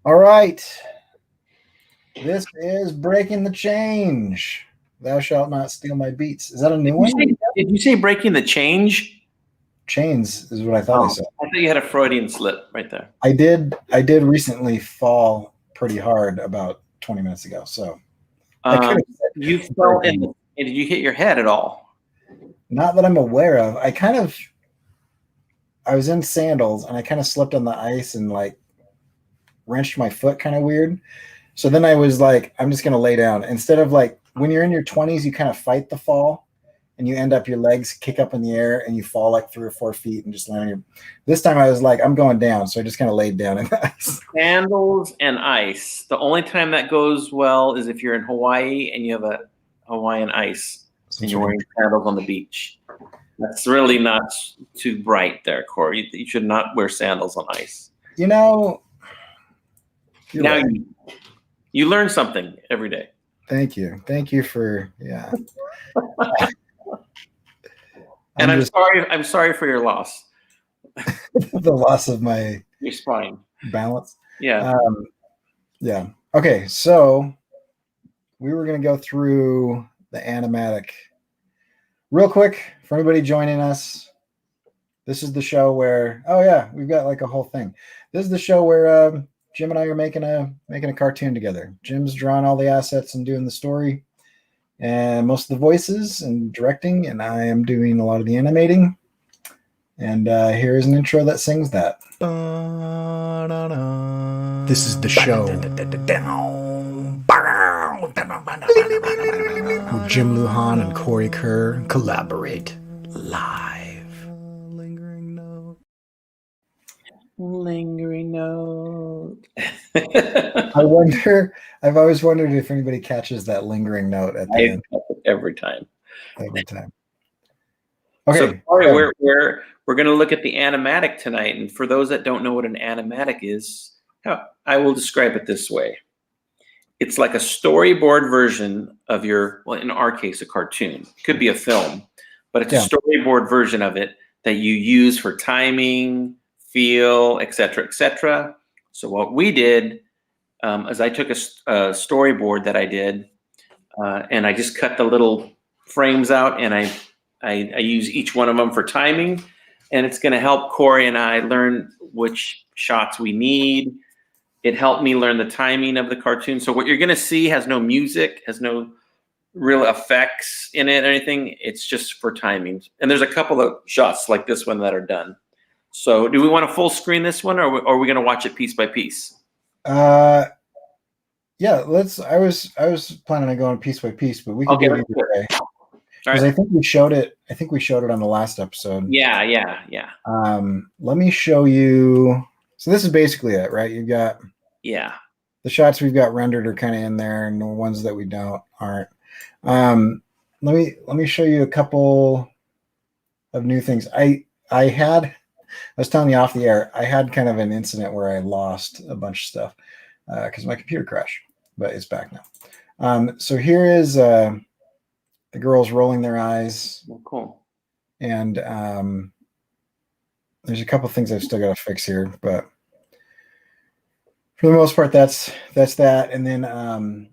All right. This is Breaking the Change. Thou shalt not steal my beats. Is that a new one? Did you say breaking the change? Chains is what I thought I said. I thought you had a Freudian slip right there. I did recently fall pretty hard about 20 minutes ago. So You fell in. Did you hit your head at all? Not that I'm aware of. I was in sandals and I kind of slipped on the ice and like wrenched my foot kind of weird. So then I was like, I'm just going to lay down. Instead of like when you're in your 20s, you kind of fight the fall and you end up your legs kick up in the air and you fall like 3 or 4 feet and just land on your. This time I was like, I'm going down. So I just kind of laid down in the ice. Sandals and ice. The only time that goes well is if you're in Hawaii and you have a Hawaiian ice and you're wearing sandals on the beach. That's really not too bright there, Corey. You should not wear sandals on ice. You know, now right. You learn something every day. Thank you. Thank you for, yeah. And I'm sorry for your loss. The loss of your spine balance. Yeah. Yeah. Okay. So we were going to go through the animatic real quick for anybody joining us. This is the show where, oh yeah, we've got like a whole thing. This is the show where Jim and I are making a cartoon together. Jim's drawing all the assets and doing the story and most of the voices and directing, and I am doing a lot of the animating. And here is an intro that sings that. This is the show where Jim Lujan and Corey Kerr collaborate live. Lingering note. I've always wondered if anybody catches that lingering note at the end. Every time. Okay. So Corey, we're going to look at the animatic tonight. And for those that don't know what an animatic is, I will describe it this way. It's like a storyboard version of well, in our case, a cartoon. It could be a film, but it's a storyboard version of it that you use for timing, feel, et cetera, et cetera. So what we did is I took a storyboard that I did, and I just cut the little frames out, and I use each one of them for timing, and it's going to help Corey and I learn which shots we need. It helped me learn the timing of the cartoon. So what you're going to see has no music, has no real effects in it or anything. It's just for timing. And there's a couple of shots like this one that are done. So do we want to full screen this one, or are we going to watch it piece by piece? Yeah, let's. I was planning on going piece by piece, but we can do it either way. Because I think we showed it. I think we showed it on the last episode. Yeah. Let me show you. So this is basically it, right? You've got the shots we've got rendered are kind of in there, and the ones that we don't aren't. Let me show you a couple of new things. I was telling you off the air, I had kind of an incident where I lost a bunch of stuff because my computer crashed, but it's back now. So here is the girls rolling their eyes. Oh, cool. And there's a couple things I've still got to fix here, but for the most part, that's that. And then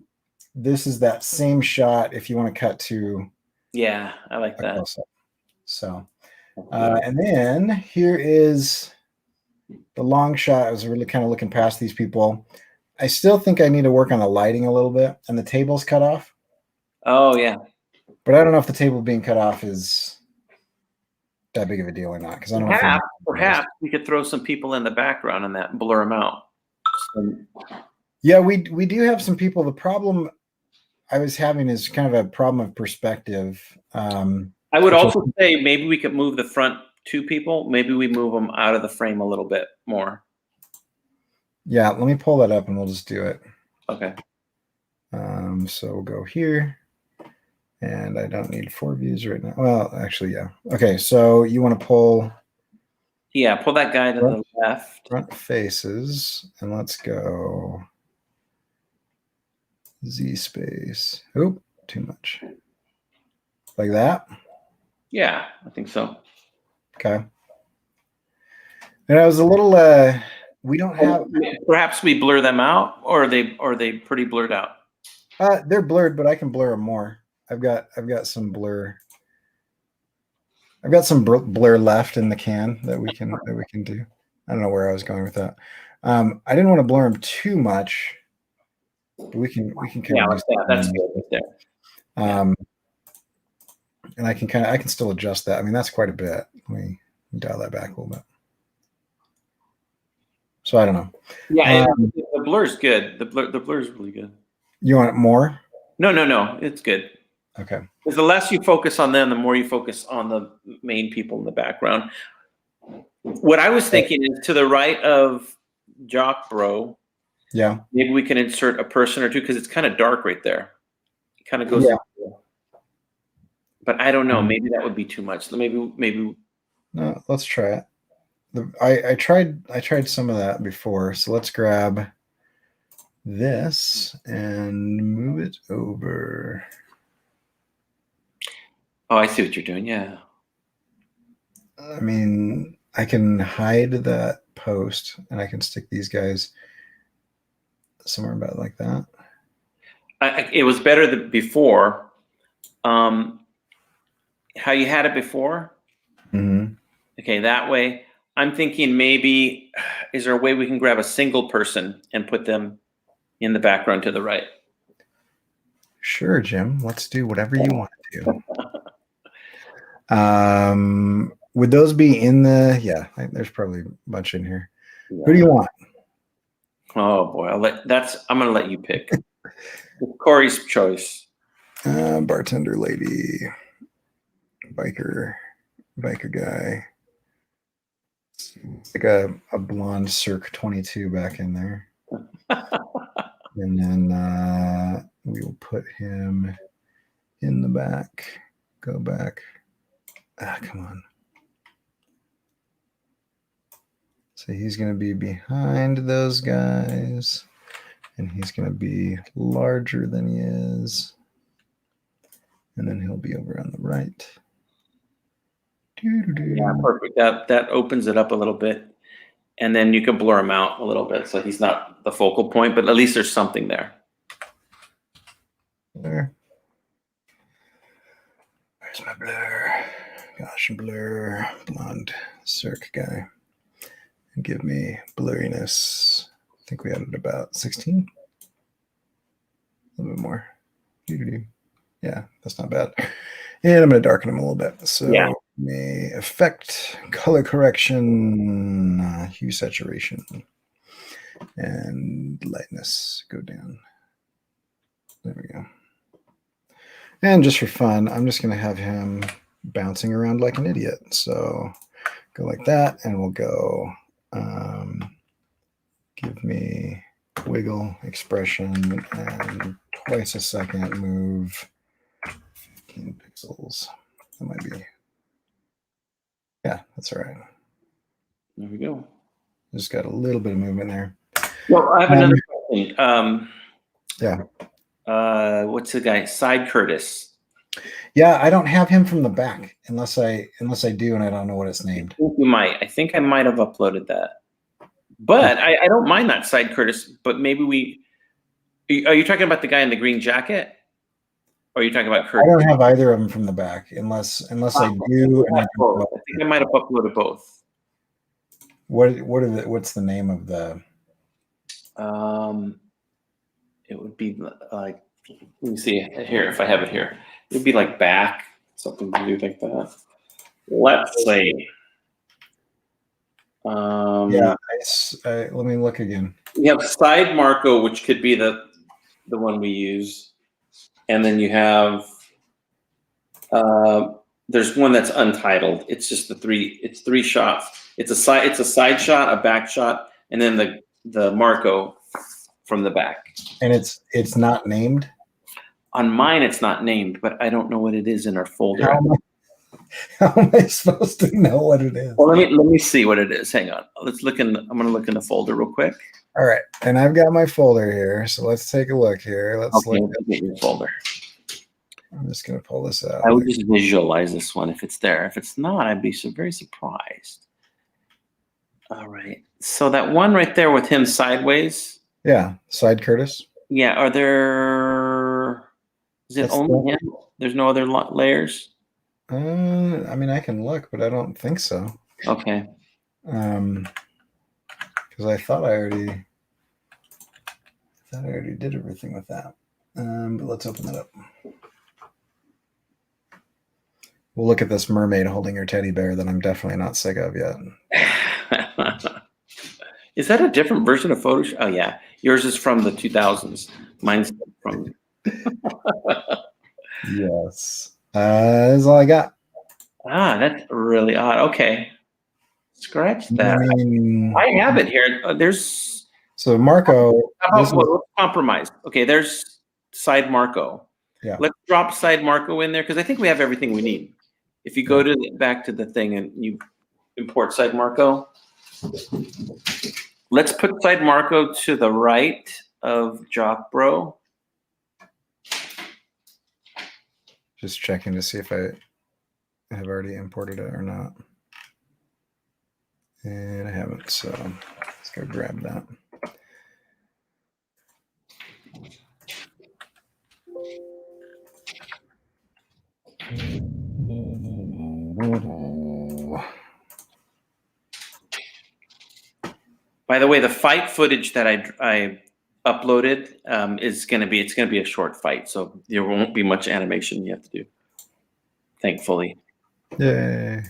this is that same shot if you want to cut to. Yeah, I like that. So, and then here is the long shot. I was really kind of looking past these people. I still think I need to work on the lighting a little bit, and the table's cut off. Oh, yeah. But I don't know if the table being cut off is that big of a deal or not. Because I don't know. Perhaps we could throw some people in the background and that blur them out. Yeah, we do have some people. The problem I was having is kind of a problem of perspective. I would also say maybe we could move the front 2 people. Maybe we move them out of the frame a little bit more. Yeah, let me pull that up and we'll just do it. Okay. So we'll go here. And I don't need 4 views right now. Well, actually, yeah. Okay, so you want to pull. Yeah, pull that guy to the left. Front faces, and let's go Z space. Oop, too much. Like that? Yeah, I think so. Okay. And I was a little we don't have. Perhaps we blur them out, or are they pretty blurred out? They're blurred, but I can blur them more. I've got some blur. I've got some blur left in the can that we can do. I don't know where I was going with that. I didn't want to blur them too much, but we can kind of do that's good right there. And I can still adjust that. I mean, that's quite a bit. Let me dial that back a little bit. So I don't know. Yeah, the blur's good. The blur's really good. You want it more? No, it's good. Okay. Because the less you focus on them, the more you focus on the main people in the background. What I was thinking is to the right of Jock Bro. Yeah. Maybe we can insert a person or two because it's kind of dark right there. It kind of goes. Yeah. But I don't know. Maybe that would be too much. Maybe. No, let's try it. I tried some of that before. So let's grab this and move it over. Oh, I see what you're doing. Yeah. I mean, I can hide that post and I can stick these guys somewhere about like that. It was better than before. How you had it before? Mm-hmm. Okay, that way. I'm thinking maybe, is there a way we can grab a single person and put them in the background to the right? Sure, Jim. Let's do whatever you want to do. Would those be in the? Yeah, there's probably a bunch in here. Yeah. Who do you want? Oh boy, I'm going to let you pick. Corey's choice. Bartender lady, biker guy. Like a blonde Cirque 22 back in there. And then we will put him in the back. Go back. Come on. So he's going to be behind those guys. And he's going to be larger than he is. And then he'll be over on the right. Yeah, perfect. That opens it up a little bit. And then you can blur him out a little bit so he's not the focal point, but at least there's something there. Blur. Where's my blur? Gosh, blur. Blonde Cirque guy. And give me blurriness. I think we added about 16. A little bit more. Yeah, that's not bad. And I'm going to darken him a little bit. So yeah. May effect, color correction, hue saturation, and lightness go down. There we go. And just for fun, I'm just going to have him bouncing around like an idiot. So go like that, and we'll go give me wiggle expression and twice a second move 15 pixels. That might be. Yeah, that's all right. There we go. Just got a little bit of movement there. Well, I have another question. Yeah. What's the guy? Side Curtis. Yeah, I don't have him from the back unless I do, and I don't know what it's named. I think you might. I think I might have uploaded that. But I don't mind that Side Curtis. But maybe are you talking about the guy in the green jacket? Or are you talking about Curtis? I don't have either of them from the back unless I do. And I think I might have uploaded both. What's the name of the? It would be like, let me see here if I have it here. It would be like back, something to do like that. Let's see. Yeah, let me look again. We have Side Marco, which could be the one we use. And then you have, there's one that's untitled. It's just it's 3 shots. It's a side shot, a back shot, and then the Marco from the back. And it's not named? On mine, it's not named, but I don't know what it is in our folder. How am I supposed to know what it is? Well, let me see what it is. Hang on. I'm going to look in the folder real quick. All right, and I've got my folder here, so let's take a look here. Let's look at your folder. I'm just going to pull this out. I would just visualize this one if it's there. If it's not, I'd be very surprised. All right. So that one right there with him sideways. Yeah, side Curtis. Yeah. Are there? Is it That's only him? There's no other layers. I mean, I can look, but I don't think so. Okay. Because I thought I already did everything with that. But let's open that up. We'll look at this mermaid holding her teddy bear that I'm definitely not sick of yet. Is that a different version of Photoshop? Oh yeah, yours is from the 2000s. Mine's from. Yes. That's all I got. That's really odd. Okay, scratch that. I mean, I have it here. There's. so Marco. How about let's compromise? Okay, there's side Marco. Yeah. Let's drop side Marco in there because I think we have everything we need. If you go to back to the thing and you import side Marco, let's put side Marco to the right of Jock Bro. Just checking to see if I have already imported it or not. And I haven't, so let's go grab that. By the way, the fight footage that I uploaded is going to be a short fight, so there won't be much animation you have to do. Thankfully. Yay.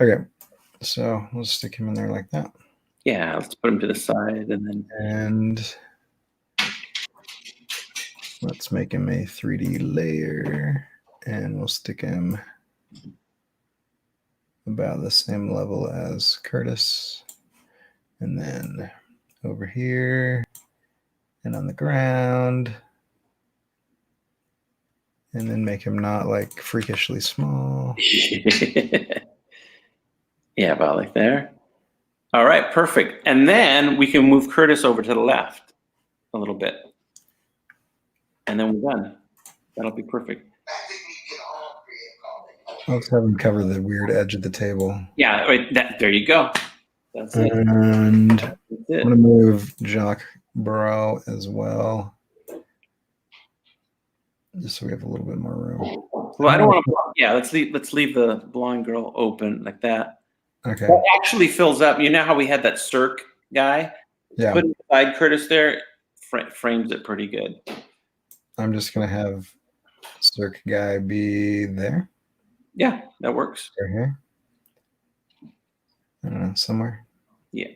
Okay, so we'll stick him in there like that. Yeah, let's put him to the side and let's make him a 3D layer, and we'll stick him about the same level as Curtis. And then over here and on the ground. And then make him not like freakishly small. Yeah, about like there. All right, perfect. And then we can move Curtis over to the left a little bit. And then we're done. That'll be perfect. Let's have him cover the weird edge of the table. Yeah, right. There you go. That's it. And that's it. I'm going to move Jock Bro as well, just so we have a little bit more room. Well, I don't want to. Yeah, let's leave the blonde girl open like that. Okay. That actually fills up. You know how we had that Cirque guy? Yeah. Putting side Curtis there frames it pretty good. I'm just going to have Cirque guy be there. Yeah, that works. Right here. I don't know, somewhere. Yeah.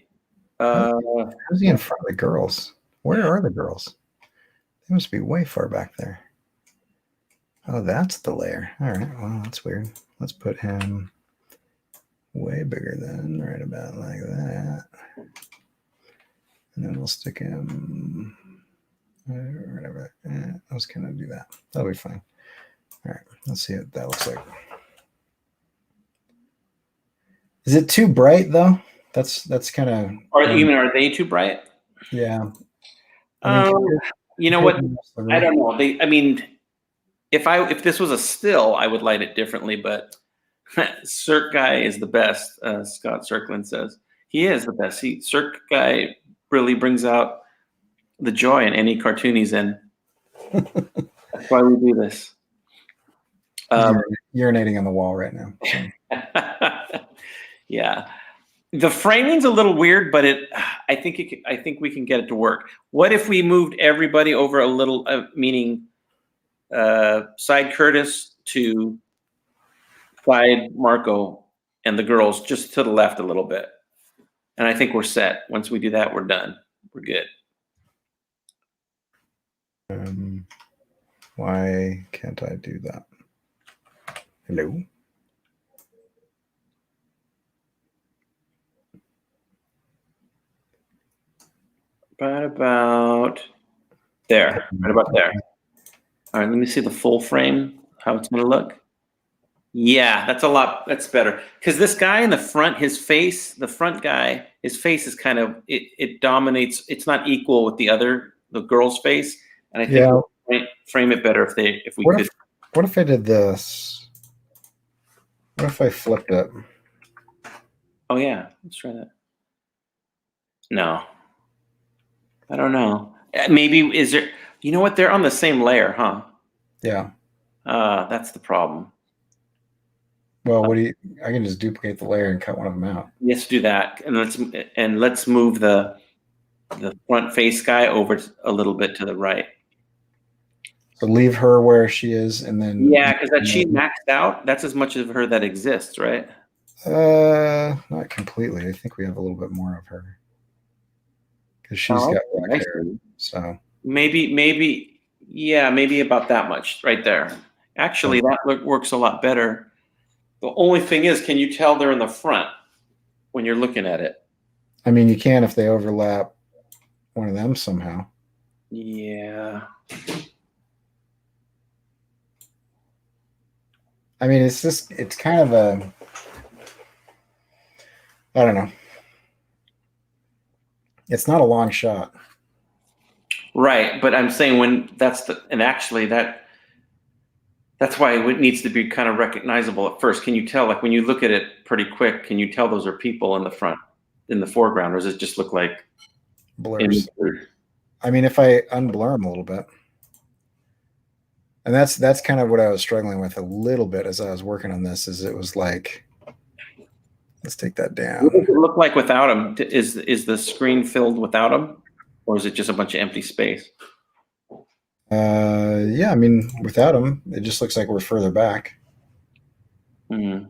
How's he in front of the girls? Where are the girls? They must be way far back there. Oh, that's the layer. All right. Well, that's weird. Let's put him way bigger than right about like that. And then we'll stick him whatever. Let's kind of do that. That'll be fine. All right. Let's see what that looks like. Is it too bright though? That's kind of. Are they too bright? Yeah. You know what? I don't know. I mean, if this was a still, I would light it differently. But Cirque guy is the best. Scott Cirkland says he is the best. Cirque guy really brings out the joy in any cartoon he's in. That's why we do this. Urinating on the wall right now. So. Yeah, the framing's a little weird, but I think we can get it to work. What if we moved everybody over a little, meaning side Curtis to side Marco and the girls just to the left a little bit, and I think we're set. Once we do that, we're done. We're good. Why can't I do that? Hello? Right about there. Right about there. All right, let me see the full frame, how it's going to look. Yeah, that's better. Because this guy in the front, his face is kind of, it dominates. It's not equal with the girl's face. And I think we'll frame it better if we could. What if I did this? What if I flipped it? Oh yeah, let's try that. No, I don't know. Maybe is there? You know what? They're on the same layer, huh? Yeah. That's the problem. Well, what do you? I can just duplicate the layer and cut one of them out. Let's do that, and let's move the front face guy over a little bit to the right. So leave her where she is, and then Yeah, because that she maxed out. That's as much of her that exists, right? not completely. I think we have a little bit more of her because she's Oh, got okay, black I hair. see. So Maybe, yeah, maybe about that much right there. Actually, that works a lot better. The only thing is, can you tell they're in the front when you're looking at it? I mean, you can if they overlap one of them somehow. Yeah. I mean, it's kind of a, I don't know. It's not a long shot. Right, but I'm saying and actually that's why it needs to be kind of recognizable at first. Can you tell, like when you look at it pretty quick, can you tell those are people in the front, in the foreground, or does it just look like Blurs. I mean, if I unblur them a little bit, and that's kind of what I was struggling with a little bit as I was working on this, is it was like, let's take that down. What does it look like without them? Is the screen filled without them, or is it just a bunch of empty space? Yeah, I mean, without them, it just looks like we're further back. Mm.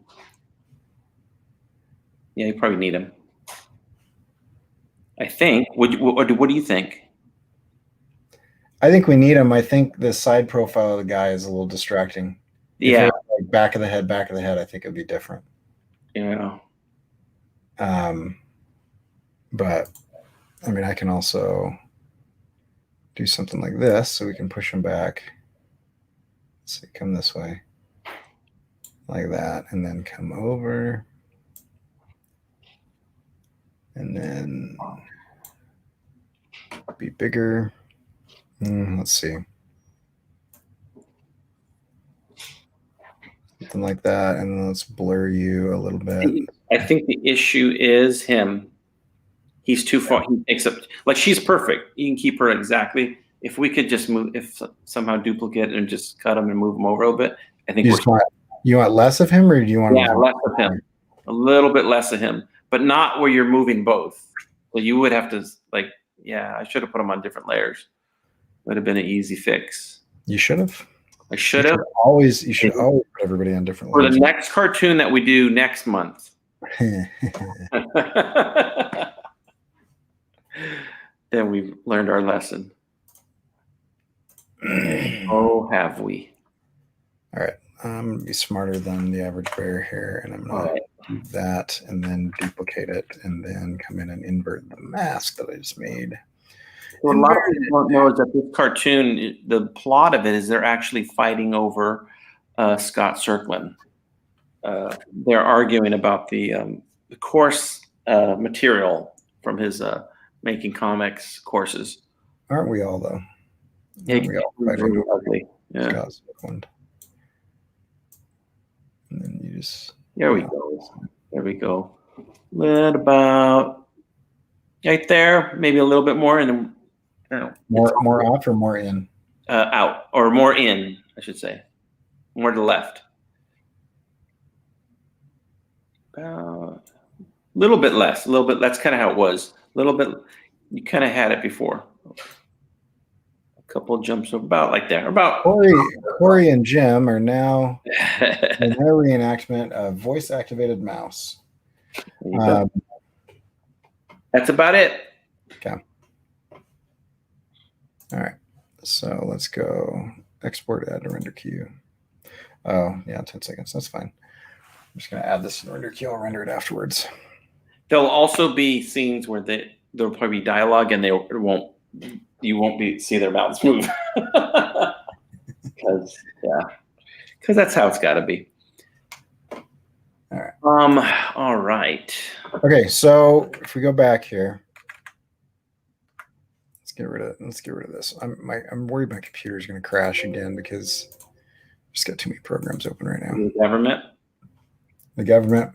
Yeah, you probably need them. I think. What do you think? I think we need them. I think the side profile of the guy is a little distracting. If it Yeah. was like back of the head, I think it'd be different. Yeah. But I mean, I can also do something like this so we can push them back. Let's see, come this way like that, and then come over, and then be bigger. Let's see, something like that, and then let's blur you a little bit. I think the issue is him. He's too far. He takes up, like, she's perfect. You can keep her exactly. If we could just move, if somehow duplicate and just cut him and move him over a little bit, I think you want less of him, or do you want less of him, a little bit less of him, but not where you're moving both. So you would have to I should have put them on different layers. Would have been an easy fix. You should have. I should have. You should always put everybody on different For layers. the next cartoon that we do next month. Then we've learned our lesson. Oh, have we? All right. I'm going to be smarter than the average bear here, and I'm going to do that and then duplicate it and then come in and invert the mask that I just made. What a lot of people don't know is that this cartoon, the plot of it is they're actually fighting over Scott Serkland. They're arguing about the course material from his making comics courses. Aren't we all, though? Aren't we all fighting over ugly? Yeah. Scott Serkland. And then you just... There we go. There we go. What about right there? Maybe a little bit more, and then more off or more in? Out, or more in, I should say. More to the left. A little bit less. A little bit. That's kind of how it was. A little bit. You kind of had it before. A couple of jumps about like there. About Corey and Jim are now in their reenactment of voice-activated mouse. That's about it. Okay. All right. So let's go export, add to render queue. Oh, yeah, 10 seconds. That's fine. I'm just going to add this in render queue. I'll render it afterwards. There'll also be scenes where there'll probably be dialogue and you won't see their mouths move. Because that's how it's got to be. All right. All right. Okay, so if we go back here, let's get rid of this. I'm worried my computer is going to crash again because I've just got too many programs open right now. The government.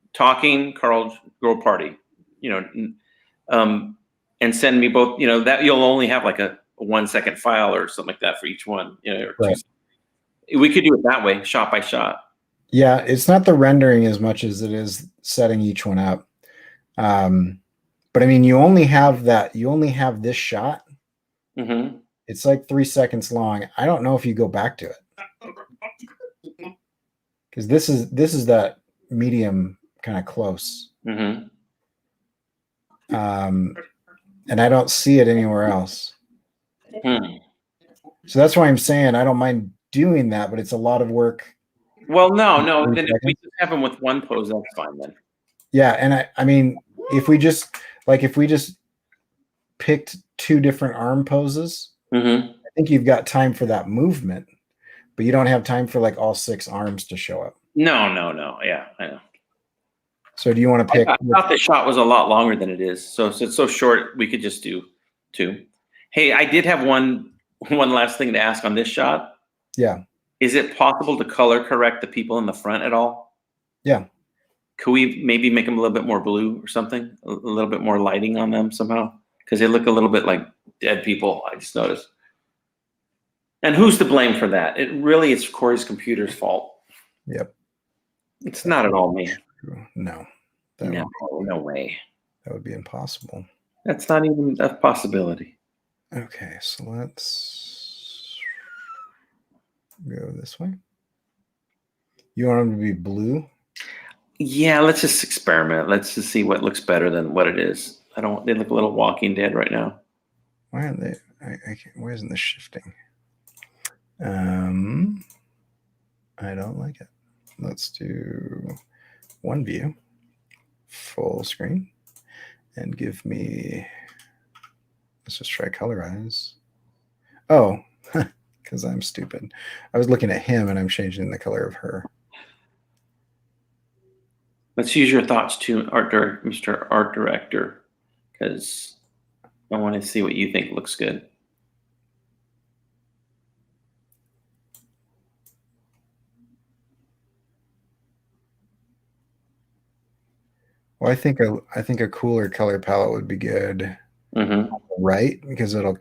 talking, Carl, girl, party. And send me both. That you'll only have like a 1 second file or something like that for each one. Or Right. We could do it that way, shot by shot. Yeah, it's not the rendering as much as it is setting each one up. But I mean, you only have this shot. Mm-hmm. It's like 3 seconds long. I don't know if you go back to it, because this is that medium kind of close. Mm-hmm. And I don't see it anywhere else. So that's why I'm saying I don't mind doing that, but it's a lot of work. Well, no. Then if we just have them with one pose, that's fine then. Yeah, and I mean, if we just picked 2 different arm poses, Mm-hmm. I think you've got time for that movement, but you don't have time for like all 6 arms to show up. No. Yeah, I know. So do you want to pick? I thought the shot was a lot longer than it is. So it's so short, we could just do 2. Hey, I did have one last thing to ask on this shot. Yeah. Is it possible to color correct the people in the front at all? Yeah. Could we maybe make them a little bit more blue or something? A little bit more lighting on them somehow? Because they look a little bit like dead people, I just noticed. And who's to blame for that? It's Corey's computer's fault. Yep. It's not at all me. No. No way. That would be impossible. That's not even a possibility. Okay, so let's go this way. You want them to be blue? Yeah, let's just experiment. Let's just see what looks better than what it is. They look a little Walking Dead right now. Why aren't they? Why isn't this shifting? I don't like it. Let's do one view, full screen, and give me. Let's just try colorize. Oh, because I'm stupid. I was looking at him and I'm changing the color of her. Let's use your thoughts too, Mr. Art Director, because I want to see what you think looks good. Well, I think a cooler color palette would be good. Mm-hmm. Right, because it'll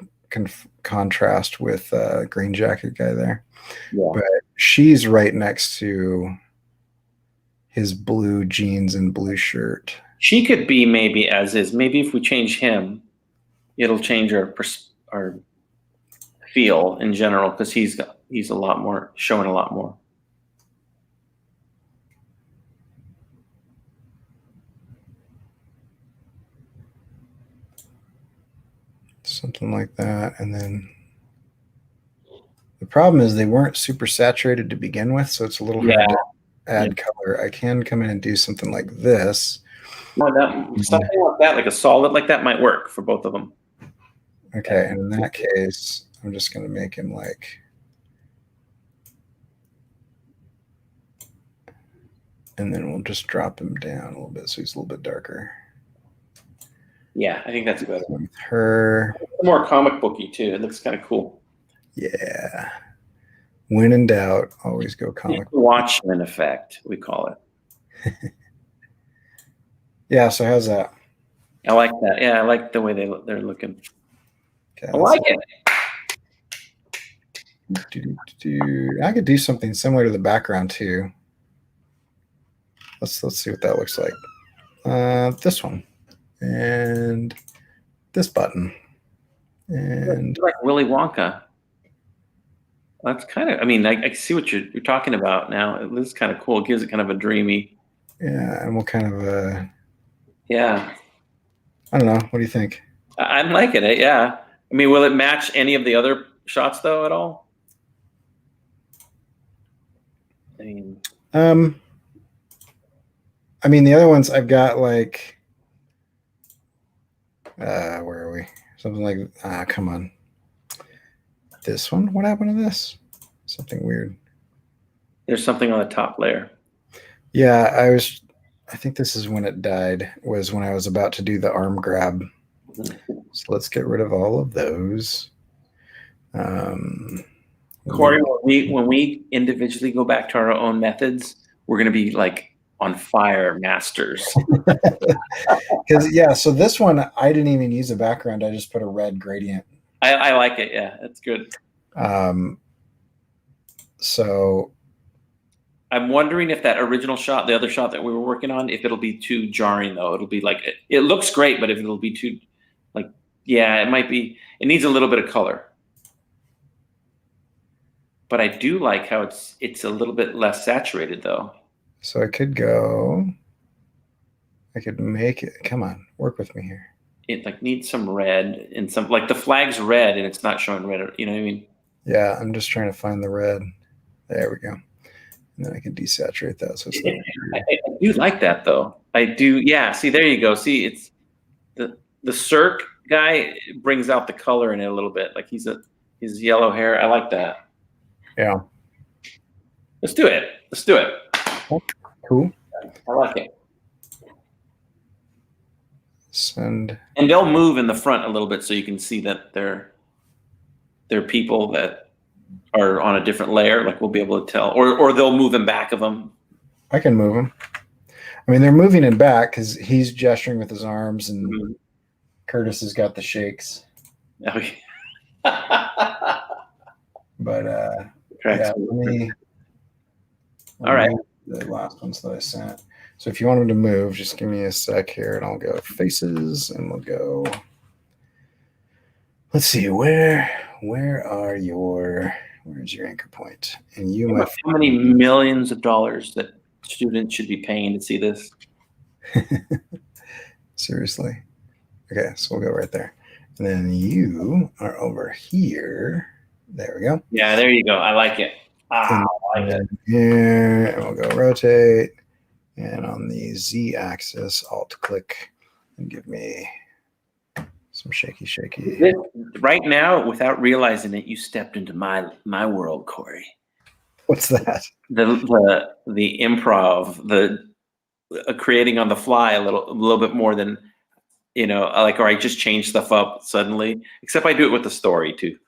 contrast with green jacket guy there. Yeah. But she's right next to his blue jeans and blue shirt. She could be maybe as is. Maybe if we change him, it'll change our feel in general, because he's a lot more, showing a lot more. Something like that. And then the problem is they weren't super saturated to begin with, so it's a little hard to add color. I can come in and do something like this. Well, something like that, like a solid like that, might work for both of them. Okay, and in that case, I'm just going to make him like, and then we'll just drop him down a little bit so he's a little bit darker. Yeah, I think that's better. With her. More comic booky too. It looks kind of cool. Yeah. When in doubt, always go comic. Watchmen effect, we call it. Yeah, so how's that? I like that. Yeah, I like the way they're looking. Okay, I like it. I could do something similar to the background too. Let's see what that looks like. This one. And this button. And like Willy Wonka. That's kind of, I mean, I see what you're talking about now. It is kind of cool. It gives it kind of a dreamy. Yeah, and we'll kind of yeah. I don't know. What do you think? I'm liking it, yeah. I mean, will it match any of the other shots though at all? I mean the other ones I've got like where are we? Something like come on. This one? What happened to this? Something weird. There's something on the top layer. Yeah, I think this is when it died, was when I was about to do the arm grab. So let's get rid of all of those. Corey, when we individually go back to our own methods, we're going to be like on fire, masters. Because yeah, so this one I didn't even use a background. I just put a red gradient. I like it. Yeah, that's good. So I'm wondering if that original shot, the other shot that we were working on, if it'll be too jarring though. It'll be like it looks great, but if it'll be too like, yeah, it might be. It needs a little bit of color. But I do like how it's a little bit less saturated though. So I could go. I could make it. Come on, work with me here. It like needs some red and some like the flag's red and it's not showing red. You know what I mean? Yeah, I'm just trying to find the red. There we go. And then I can desaturate that. So it's not I do like that though. I do. Yeah. See, there you go. See, it's the Cirque guy brings out the color in it a little bit. Like his yellow hair. I like that. Yeah. Let's do it. Let's do it. Cool. I like it. Send. And they'll move in the front a little bit so you can see that they're people that are on a different layer. Like we'll be able to tell, or they'll move in back of them. I can move them. I mean, they're moving in back because he's gesturing with his arms, and Curtis has got the shakes. Okay. But yeah, let me. All right. The last ones that I sent. So if you want them to move, just give me a sec here, and I'll go faces, and we'll go. Let's see, where's your anchor point? And you might. How many millions of dollars that students should be paying to see this? Seriously. Okay, so we'll go right there. And then you are over here. There we go. Yeah, there you go. I like it. I like it. Here, and we'll go rotate. And on the Z axis, Alt click and give me some shaky. Right now, without realizing it, you stepped into my world, Corey. What's that? The improv, the creating on the fly a little bit more than, like, or I just change stuff up suddenly. Except I do it with the story too,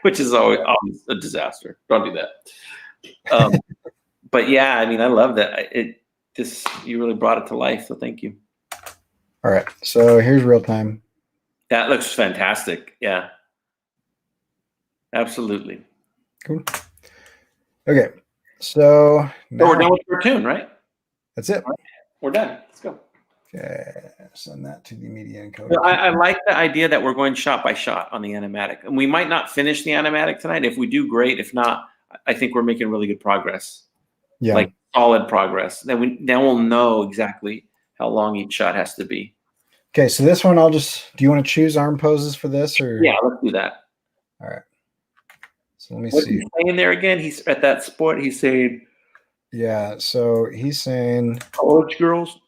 which is always a disaster. Don't do that. But yeah, I mean, I love that. You really brought it to life. So thank you. All right. So here's real time. That looks fantastic. Yeah. Absolutely. Cool. Okay. So now we're done with the cartoon, right? That's it. Right. We're done. Let's go. Okay. Send that to the media encoder. I like the idea that we're going shot by shot on the animatic. And we might not finish the animatic tonight. If we do, great. If not, I think we're making really good progress. Yeah. Like solid progress. Then we'll know exactly how long each shot has to be. Okay, so this one do you want to choose arm poses for this, or? Yeah, let's do that. All right. So let me What's see. he saying there again? He's at that sport. He's saying. Yeah. So he's saying. College girls.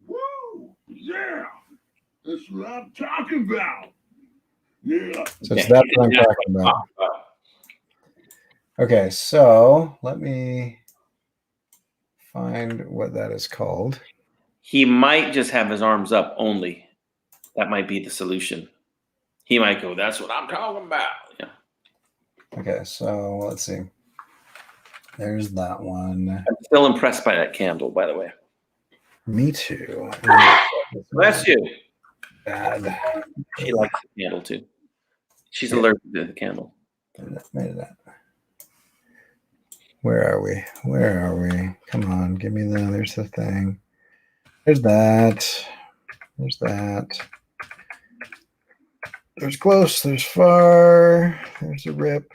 Woo! Yeah, that's what I'm talking about. Yeah. So that's what I'm talking about. Okay, so let me find what that is called. He might just have his arms up only. That might be the solution. He might go, that's what I'm talking about. Yeah. Okay, so let's see. There's that one. I'm still impressed by that candle, by the way. Me too. Bless you. Bad. She likes the candle too. She's allergic to the candle. Made that. Where are we? Come on, give me there's the thing. There's that. There's close, there's far, there's a rip.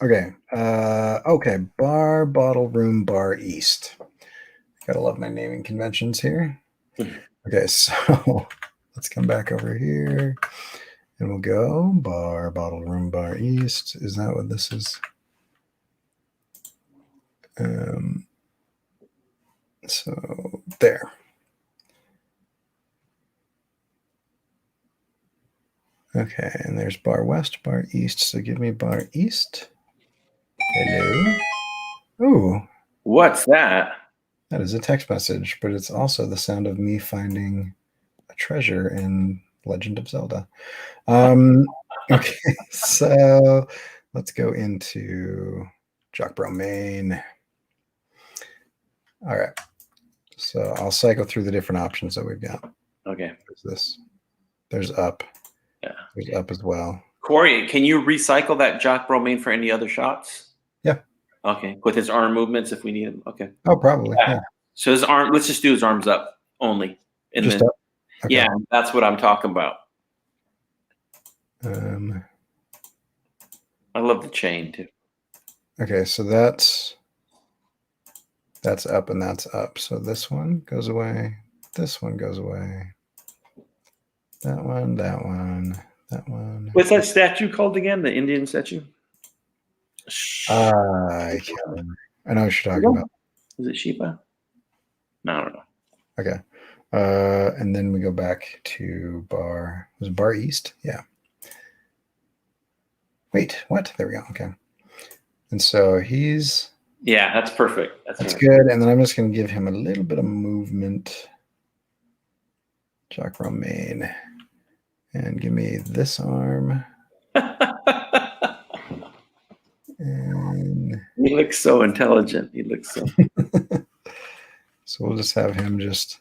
Okay. Okay, bar, bottle room, bar east. Gotta love my naming conventions here. Okay, so let's come back over here. And we'll go bar, bottle room, bar east. Is that what this is? So there. Okay, and there's bar west, bar east. So give me bar east. Hello. Ooh. What's that? That is a text message, but it's also the sound of me finding a treasure in Legend of Zelda. Okay, so let's go into Jock Bro main. All right. So I'll cycle through the different options that we've got. Okay. There's this. There's up. Yeah. There's up as well. Corey, can you recycle that Jock Bro main for any other shots? Yeah. Okay. With his arm movements if we need him. Okay. Oh, probably. Yeah. So his arm, let's just do his arms up only. And Just then, up. Okay. Yeah, that's what I'm talking about. I love the chain too. Okay, so that's up and that's up. So this one goes away. This one goes away. That one, that one, that one. What's that statue called again? The Indian statue? I can't remember. I know what you're talking about. Is it Shiva? No, I don't know. Okay. And then we go back to bar. Was it bar east? Yeah. Wait, what? There we go. Okay. And so he's. Yeah, that's perfect. That's good. And then I'm just going to give him a little bit of movement. Jock Romaine. And give me this arm. And he looks so intelligent. He looks so. So we'll just have him just.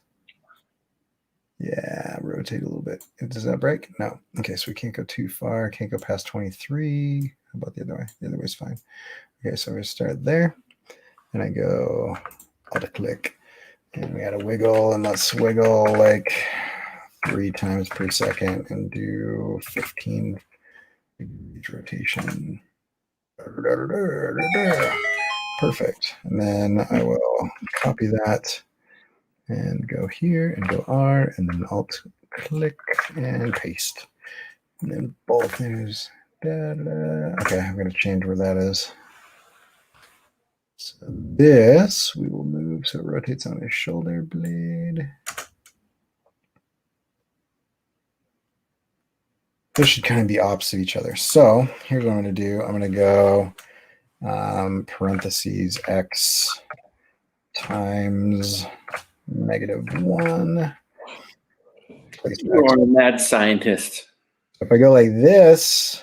Yeah, rotate a little bit. Does that break? No. Okay, so we can't go too far. Can't go past 23. How about the other way? The other way is fine. Okay, so we start there. And I go auto click. And we got to wiggle. And let's wiggle like 3 times per second and do 15 degrees rotation. Perfect. And then I will copy that. And go here and go R and then Alt click and paste. And then both news. Okay, I'm going to change where that is. So this we will move so it rotates on his shoulder blade. This should kind of be opposite each other. So here's what I'm going to do. I'm going to go parentheses X times -1. You're a mad scientist. If I go like this,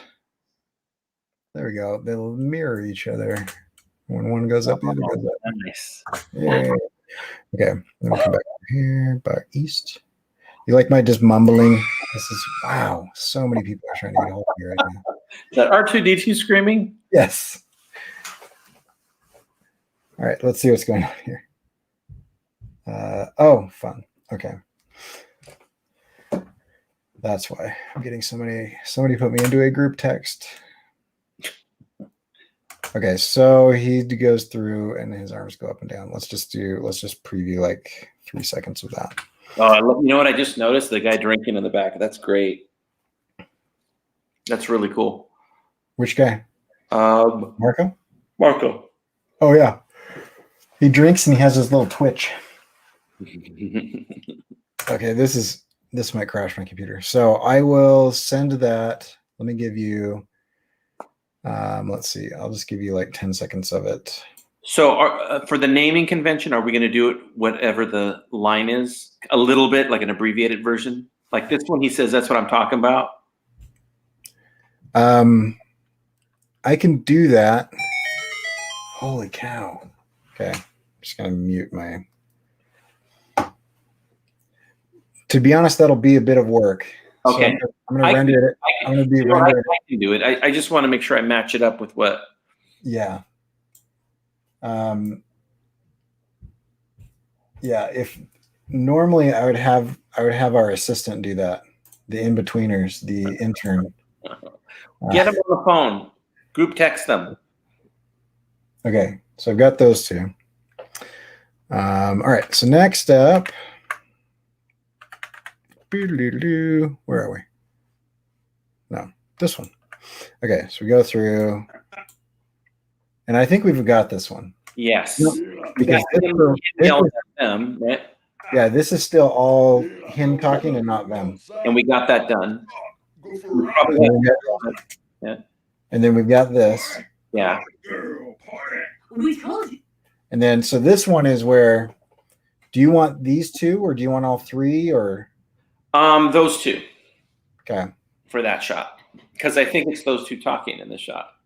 there we go. They'll mirror each other. When one goes up, the other goes up. Nice. Yeah. Okay. Let me come back over here. Back east. You like my just mumbling? This is wow. So many people are trying to get a hold of me right now. Is that R2D2 screaming? Yes. All right. Let's see what's going on here. Oh, fun. Okay. That's why I'm getting somebody put me into a group text. Okay, so he goes through and his arms go up and down. Let's just preview like 3 seconds of that. Oh, you know what I just noticed? The guy drinking in the back. That's great. That's really cool. Which guy? Marco? Marco. Oh yeah. He drinks and he has his little twitch. Okay, this might crash my computer. So I will send that. Let me give you let's see. I'll just give you like 10 seconds of it. So for the naming convention, are we going to do it whatever the line is? A little bit, like an abbreviated version? Like this one, he says, that's what I'm talking about. I can do that. Holy cow. Okay. I'm just going to mute my... To be honest, that'll be a bit of work. Okay. So I'm going to render it. I'm going to be rendering. I can do it. I just want to make sure I match it up with what. Yeah. Yeah. If normally I would have our assistant do that. The in-betweeners, the intern. Get them on the phone. Group text them. Okay. So I've got those two. All right. So next up. Where are we? No, this one. Okay, so we go through, and I think we've got this one. Yes. Because them, right? Yeah, this is still all him talking and not them. And we got that done. Yeah. And then we've got this. Yeah. We told you. And then, so this one is where, do you want these two or do you want all three or? Those two. Okay. For that shot. Because I think it's those two talking in the shot.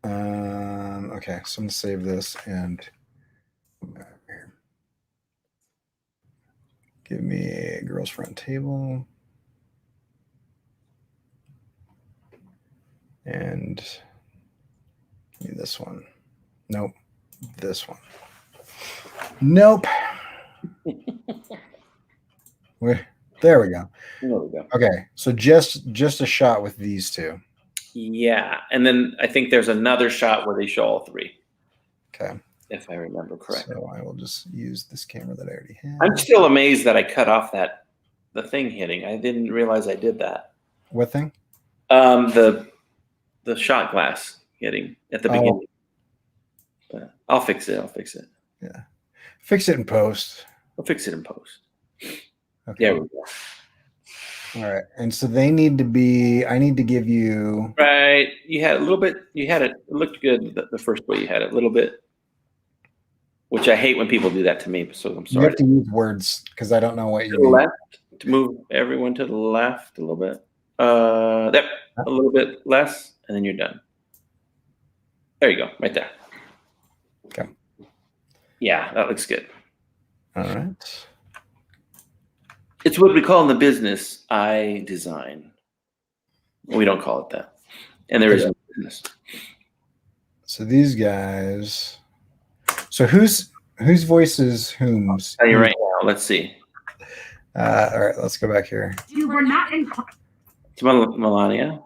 Okay, so I'm gonna save this and give me a girls front table and give me this one. Nope, this one. Nope. There we go. There we go. Okay, so just a shot with these two. Yeah, and then I think there's another shot where they show all three. Okay. If I remember correctly. So I will just use this camera that I already have. I'm still amazed that I cut off the thing hitting. I didn't realize I did that. What thing? The shot glass hitting at the beginning. But I'll fix it. Yeah. Fix it in post. I'll fix it in post. Okay. There we go. All right. And so they need to be, I need to give you. Right. You had a little bit, it looked good the first way you had it, a little bit, which I hate when people do that to me. So I'm sorry. You have to use words because I don't know what you To the mean. left, to move everyone to the left a little bit. There, a little bit less, and then you're done. There you go, right there. Okay. Yeah, that looks good. All right. It's what we call in the business eye design. We don't call it that. And there is no business. So these guys. So whose voice is whom's? Tell you right now. Let's see. All right, let's go back here. You were not in. It's Melania.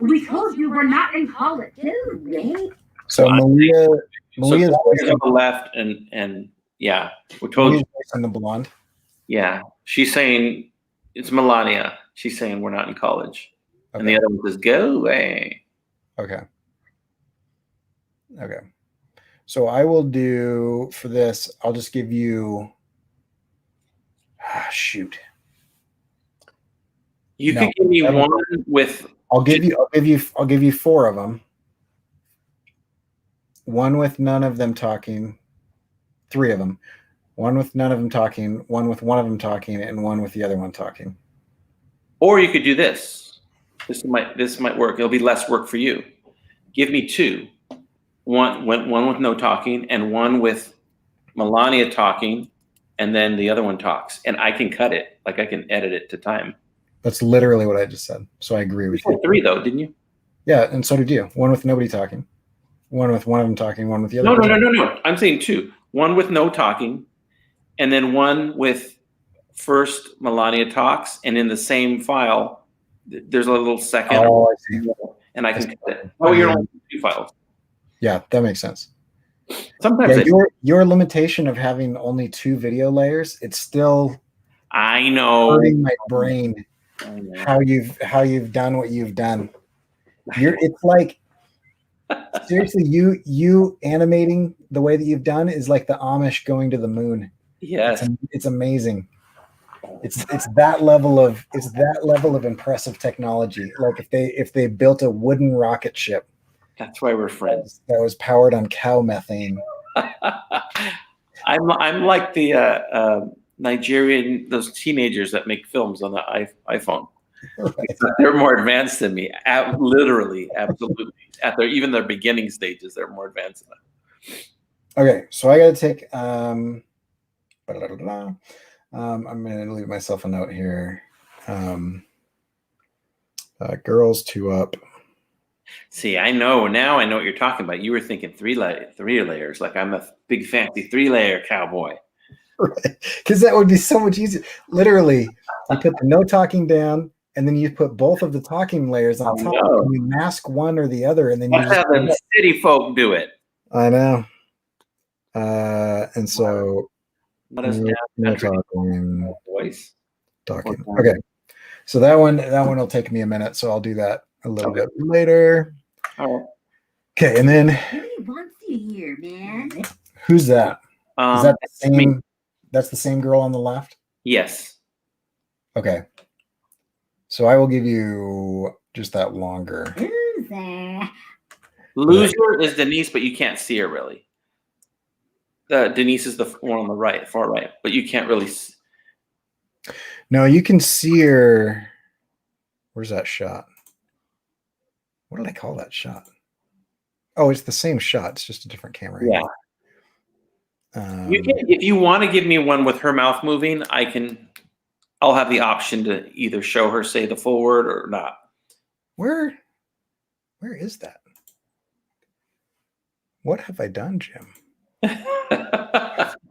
We told you we're not in college. Right? So Malia's So on the left, and yeah, we told you. on the blonde. Yeah, she's saying it's Melania. She's saying we're not in college, and the other one says go away. Okay. Okay. So I will do for this. I'll just give you. Shoot. You could give me one with. I'll give you 4 of them. One with none of them talking. 3 of them. One with none of them talking. One with one of them talking, and one with the other one talking. Or you could do this. This might work. It'll be less work for you. Give me 2. One with no talking, and one with Melania talking, and then the other one talks. And I can cut it. Like I can edit it to time. That's literally what I just said. So I agree with you. 3 though, didn't you? Yeah, and so did you. One with nobody talking. One with one of them talking. One with the other. No. I'm saying 2. One with no talking, and then one with first Melania talks, and in the same file, there's a little second. Oh, I see. And I can cut it. Oh, you're only 2 files. Yeah, that makes sense. Sometimes your limitation of having only 2 video layers, it's still I know hurting my brain how you've done what you've done. It's like seriously, you animating the way that you've done is like the Amish going to the moon. Yes. It's amazing. It's that level of impressive technology. Like if they built a wooden rocket ship. That's why we're friends. That was powered on cow methane. I'm like the Nigerian, those teenagers that make films on the iPhone. Right. They're more advanced than me. Literally, absolutely. At even their beginning stages, they're more advanced than that. Okay, so I got to take. I'm going to leave myself a note here. Girls 2 up. See, I know now. I know what you're talking about. You were thinking 3 layers. Like I'm a big fancy 3-layer cowboy. Right, because that would be so much easier. Literally, you put the no talking down, and then you put both of the talking layers on top. And you mask one or the other, and then that's how the city folk do it. I know. And so let us no talking. Voice talking. Okay, so that one will take me a minute, so I'll do that a little bit later. All right. Okay, and then Who wants you here, man? Who's that? Is that the same? Me. That's the same girl on the left? Yes. Okay. So I will give you just that longer. Loser is Denise, but you can't see her really. Denise is the one on the right, far right, but you can't really see. No, you can see her. Where's that shot? What did I call that shot? Oh, it's the same shot. It's just a different camera. Yeah. You can, if you want to give me one with her mouth moving, I'll have the option to either show her say the full word or not. Where is that? What have I done, Jim?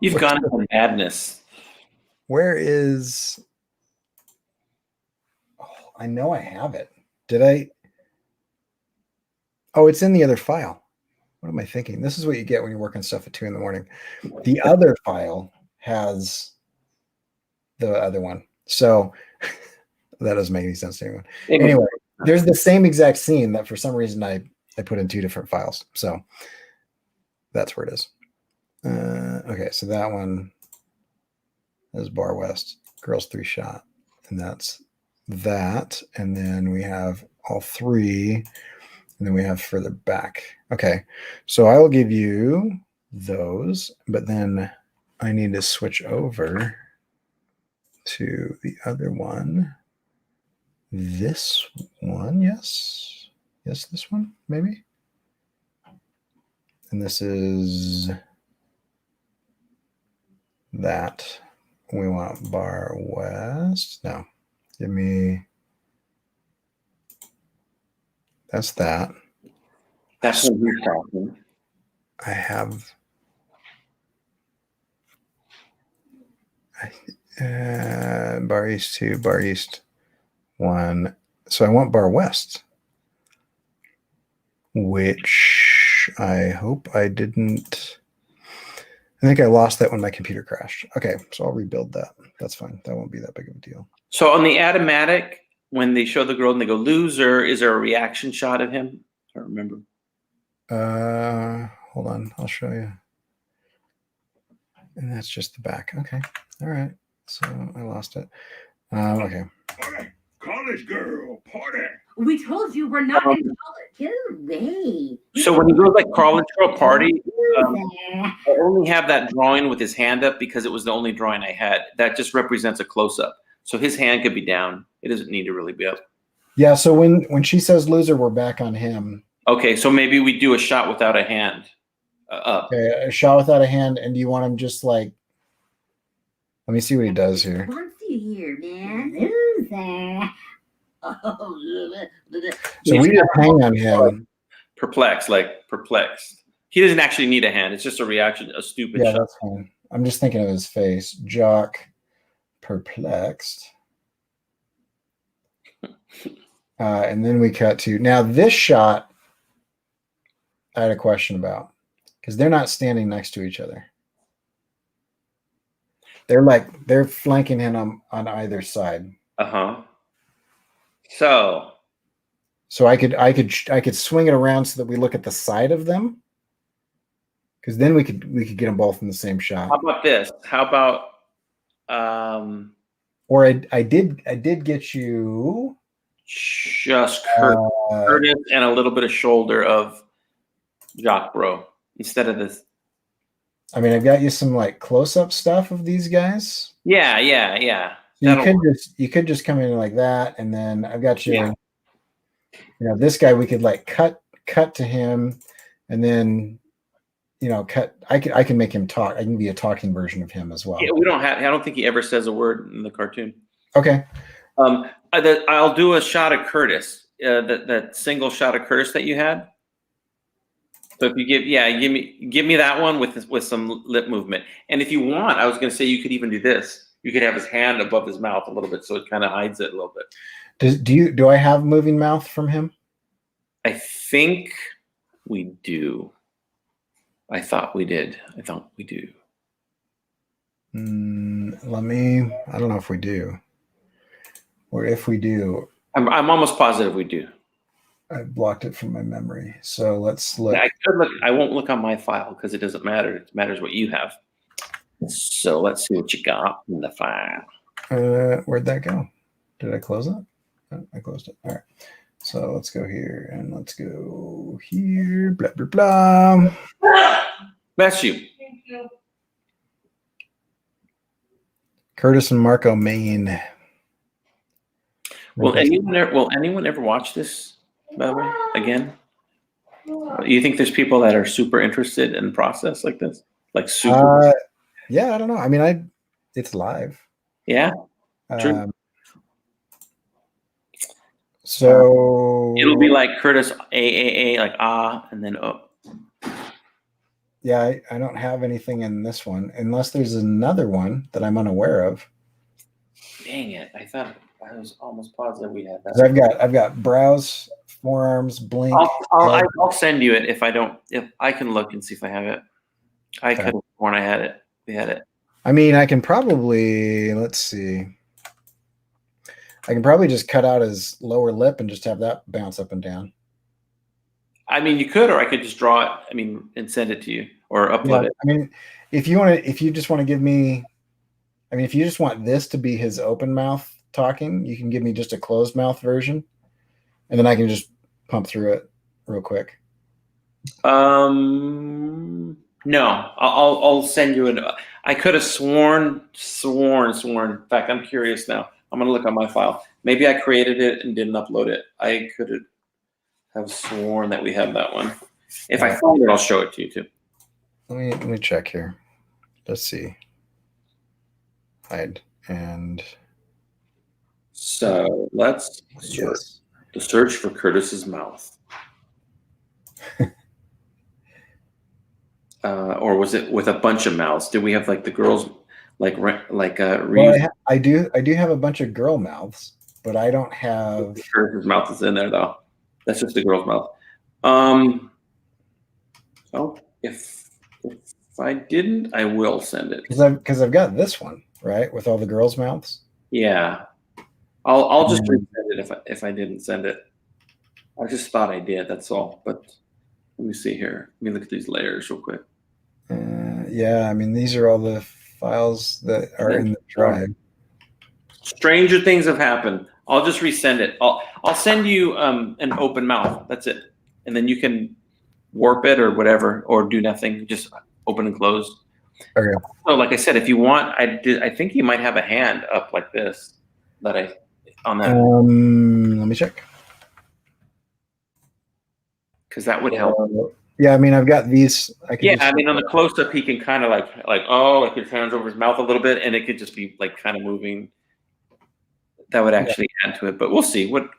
You've gone into madness. Where is? Oh, I know I have it. Did I? Oh, it's in the other file. What am I thinking? This is what you get when you work on stuff at 2 a.m. The other file has the other one. So that doesn't make any sense to anyone. Anyway, there's the same exact scene that for some reason I put in 2 different files. So that's where it is. Okay, so that one is Bar West, Girls 3 Shot. And that's that. And then we have all 3. And then we have further back. Okay, so I will give you those, but then I need to switch over to the other one. This one, yes. Yes, this one, maybe. And this is that. We want Bar West. No, give me. That's that. That's what you're talking. I have. Bar East 2, Bar East 1. So I want Bar West, which I hope I didn't. I think I lost that when my computer crashed. Okay, so I'll rebuild that. That's fine. That won't be that big of a deal. So on the animatic, when they show the girl and they go loser, is there a reaction shot of him? I don't remember. Hold on, I'll show you. And that's just the back. Okay, all right. So I lost it. Okay. Party, college girl, party. We told you we're not in college. Go away. So when he goes like college girl party, Loser. I only have that drawing with his hand up because it was the only drawing I had. That just represents a close up. So his hand could be down. It doesn't need to really be up. Yeah. So when she says loser, we're back on him. Okay, so maybe we do a shot without a hand up. Okay, a shot without a hand, and do you want him just like? Let me see what he does here. Wants you here, man. Loser. Oh, So we just hang on him. Perplexed. He doesn't actually need a hand. It's just a reaction, a stupid Yeah, shot. that's fine. I'm just thinking of his face. Jock, perplexed. And then we cut to now this shot. I had a question about because they're not standing next to each other. They're flanking him on either side. So I could swing it around so that we look at the side of them. Because then we could get them both in the same shot. How about this? How about or I did get you just Curtis and a little bit of shoulder of Jock Bro instead of this. I mean, I've got you some like close-up stuff of these guys. Yeah. You could just come in like that, and then I've got you. Yeah. You know, this guy we could like cut to him, and then cut. I can make him talk. I can be a talking version of him as well. Yeah, we don't have. I don't think he ever says a word in the cartoon. Okay. I'll do a shot of Curtis. That single shot of Curtis that you had. So if you give me that one with some lip movement, and if you want, I was going to say you could even do this. You could have his hand above his mouth a little bit, so it kind of hides it a little bit. Do I have moving mouth from him? I think we do. I thought we did. I thought we do. I don't know if we do, or if we do. I'm almost positive we do. I blocked it from my memory. So let's look. I could look. I won't look on my file because it doesn't matter. It matters what you have. So let's see what you got in the file. Where'd that go? Did I close it? Oh, I closed it. All right. So let's go here and let's go here. Blah, blah, blah. Bless you. Thank you. Curtis and Marco, Maine. Will anyone ever watch this, by the way, again? You think there's people that are super interested in process like this? Like super? Yeah, I don't know. I mean, it's live. Yeah. True. So It'll be like Curtis A, like and then oh. Yeah, I don't have anything in this one unless there's another one that I'm unaware of. Dang it! I thought I was almost positive we had that. 'Cause I've got brows, forearms, blink. I'll send you it if I don't. If I can look and see if I have it. I could have sworn I had it. We had it. I mean, I can probably let's see. I can probably just cut out his lower lip and just have that bounce up and down. I mean, you could, or I could just draw it. I mean, and send it to you or upload it. I mean, if you just want to give me, I mean, if you just want this to be his open mouth talking, you can give me just a closed mouth version, and then I can just pump through it real quick. No, I'll send you an. I could have sworn. In fact, I'm curious now. I'm gonna look on my file. Maybe I created it and didn't upload it. I could have sworn that we have that one. If I find it, I'll show it to you too. Let me check here. Let's see. Hide and. So let's search for Curtis's mouth. Or was it with a bunch of mouths? Did we have like the girls, like well, I do have a bunch of girl mouths, but I don't have. Curtis's mouth is in there though. That's just the girl's mouth. Oh, if I didn't, I will send it. Because I've got this one right with all the girls' mouths. Yeah, I'll just resend it if I didn't send it. I just thought I did. That's all. But let me see here. Let me look at these layers real quick. Yeah, I mean, these are all the files that are in the drive. Stranger things have happened. I'll just resend it. I'll send you an open mouth. That's it, and then you can warp it or whatever, or do nothing. Just open and close. Okay. So, like I said, if you want, I think you might have a hand up like this that on that. Let me check. Because that would help. Yeah, I mean, I've got these. I mean, on the close up, he can kind of like his hands over his mouth a little bit, and it could just be like kind of moving. That would actually add to it, but we'll see. What?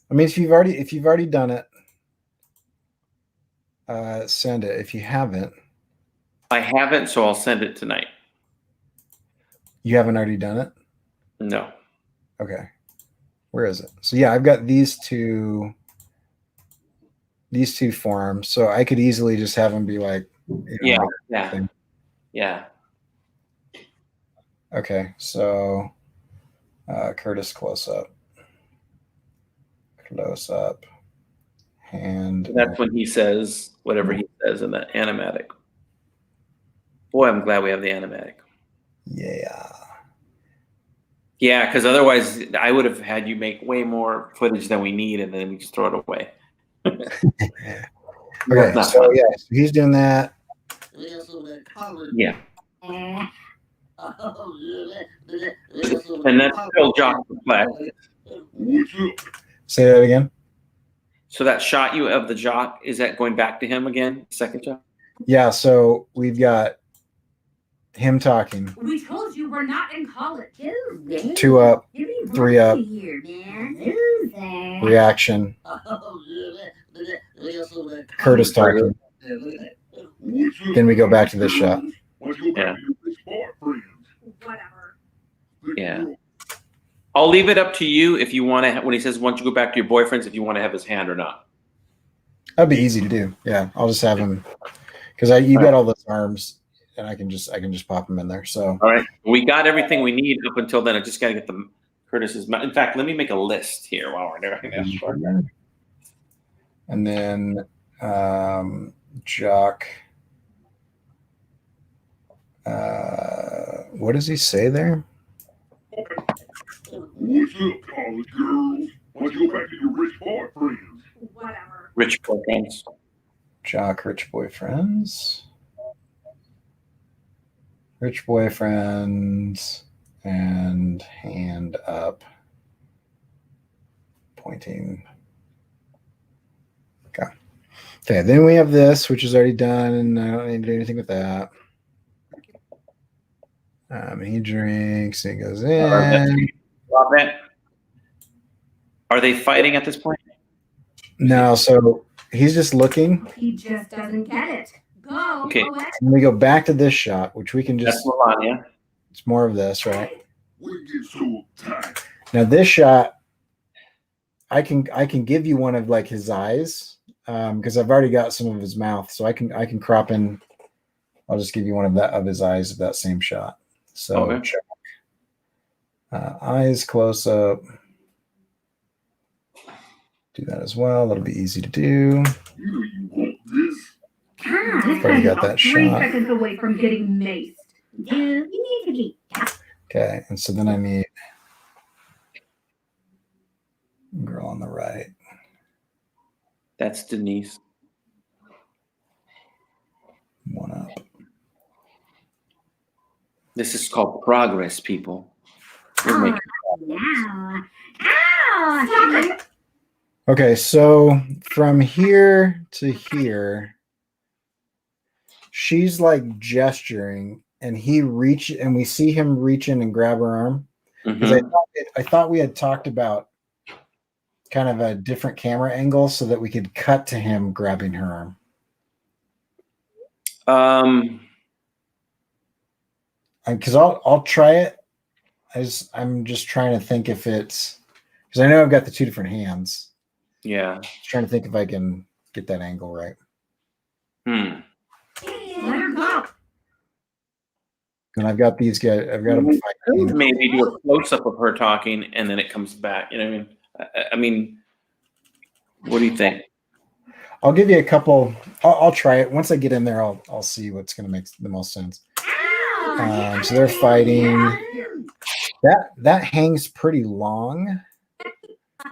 I mean, if you've already done it, send it. If you haven't, I haven't, so I'll send it tonight. You haven't already done it? No. Okay. Where is it? So yeah, I've got these two forms, so I could easily just have them be like, yeah. Okay, so Curtis close up, hand. That's when he says whatever he says in the animatic. Boy, I'm glad we have the animatic. Yeah. Yeah, because otherwise I would have had you make way more footage than we need, and then we just throw it away. Okay, so yeah, so he's doing that. Yeah. And that's still Jock the Flash. Say that again. So that shot you of the Jock, is that going back to him again? Second shot? Yeah, so we've got him talking. We told you we're not in college. 2 up, 3 up. Reaction. Curtis talking. Then we go back to this shot. Yeah. Yeah. I'll leave it up to you if you want to, when he says, once you go back to your boyfriend's, if you want to have his hand or not. That'd be easy to do. Yeah. I'll just have him, because you got all those arms, and I can just pop them in there. So, all right. We got everything we need up until then. I just got to get the Curtis's. In fact, let me make a list here while we're doing this. And then Jock. What does he say there? What's up, college girls? Why don't you go back to your rich boyfriends? Whatever. Rich boyfriends. Jock, rich boyfriends. Rich boyfriends and hand up. Pointing. Got Okay, then we have this, which is already done, and I don't need to do anything with that. He drinks, he goes in. Stop it. Are they fighting at this point? No, so he's just looking. He just doesn't get it. Go Okay. away. And we go back to this shot, which we can That's just, Melania. it's more of this, right? We get so uptight. Now this shot, I can give you one of like his eyes, because I've already got some of his mouth, so I can crop in. I'll just give you one of his eyes of that same shot. So Okay. eyes close up. Do that as well. That'll be easy to do. You know you want this. Ah, this Already guy's got about that 3 shot. seconds away from getting maced. Dude, you need to be. Okay, and so then I need girl on the right. That's Denise. One up. This is called progress, people. We're Oh, making- now. Ow! Stop it! Okay, so from here to here, she's like gesturing, and we see him reach in and grab her arm. Because Mhm. I thought we had talked about kind of a different camera angle so that we could cut to him grabbing her arm. Because I'll try it. I'm just trying to think if it's, because I know I've got the two different hands. Yeah. Just trying to think if I can get that angle right. Hmm. Let her go. And I've got these guys. I've got them fighting. Maybe do a close up of her talking, and then it comes back. You know what I mean? I mean, what do you think? I'll give you a couple. I'll try it. Once I get in there, I'll see what's going to make the most sense. So they're fighting. That hangs pretty long.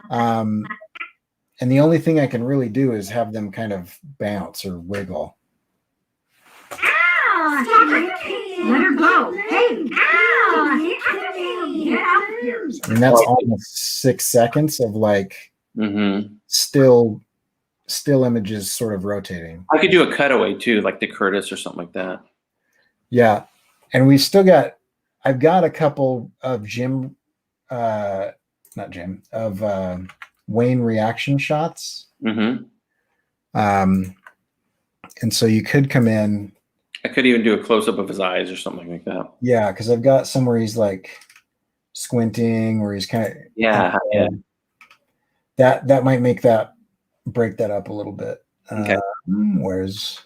And the only thing I can really do is have them kind of bounce or wiggle. Ow! Stop it! Let her go. Hey! Ow! Get out of here. And that's almost 6 seconds of like Mm-hmm. still images sort of rotating. I could do a cutaway too, like the Curtis or something like that. Yeah. And we still got, I've got a couple of Wayne reaction shots. Mm-hmm. And so you could come in. I could even do a close up of his eyes or something like that. Yeah, because I've got some where he's like squinting, where he's kind of Yeah. Yeah. That might break that up a little bit. Okay. Where's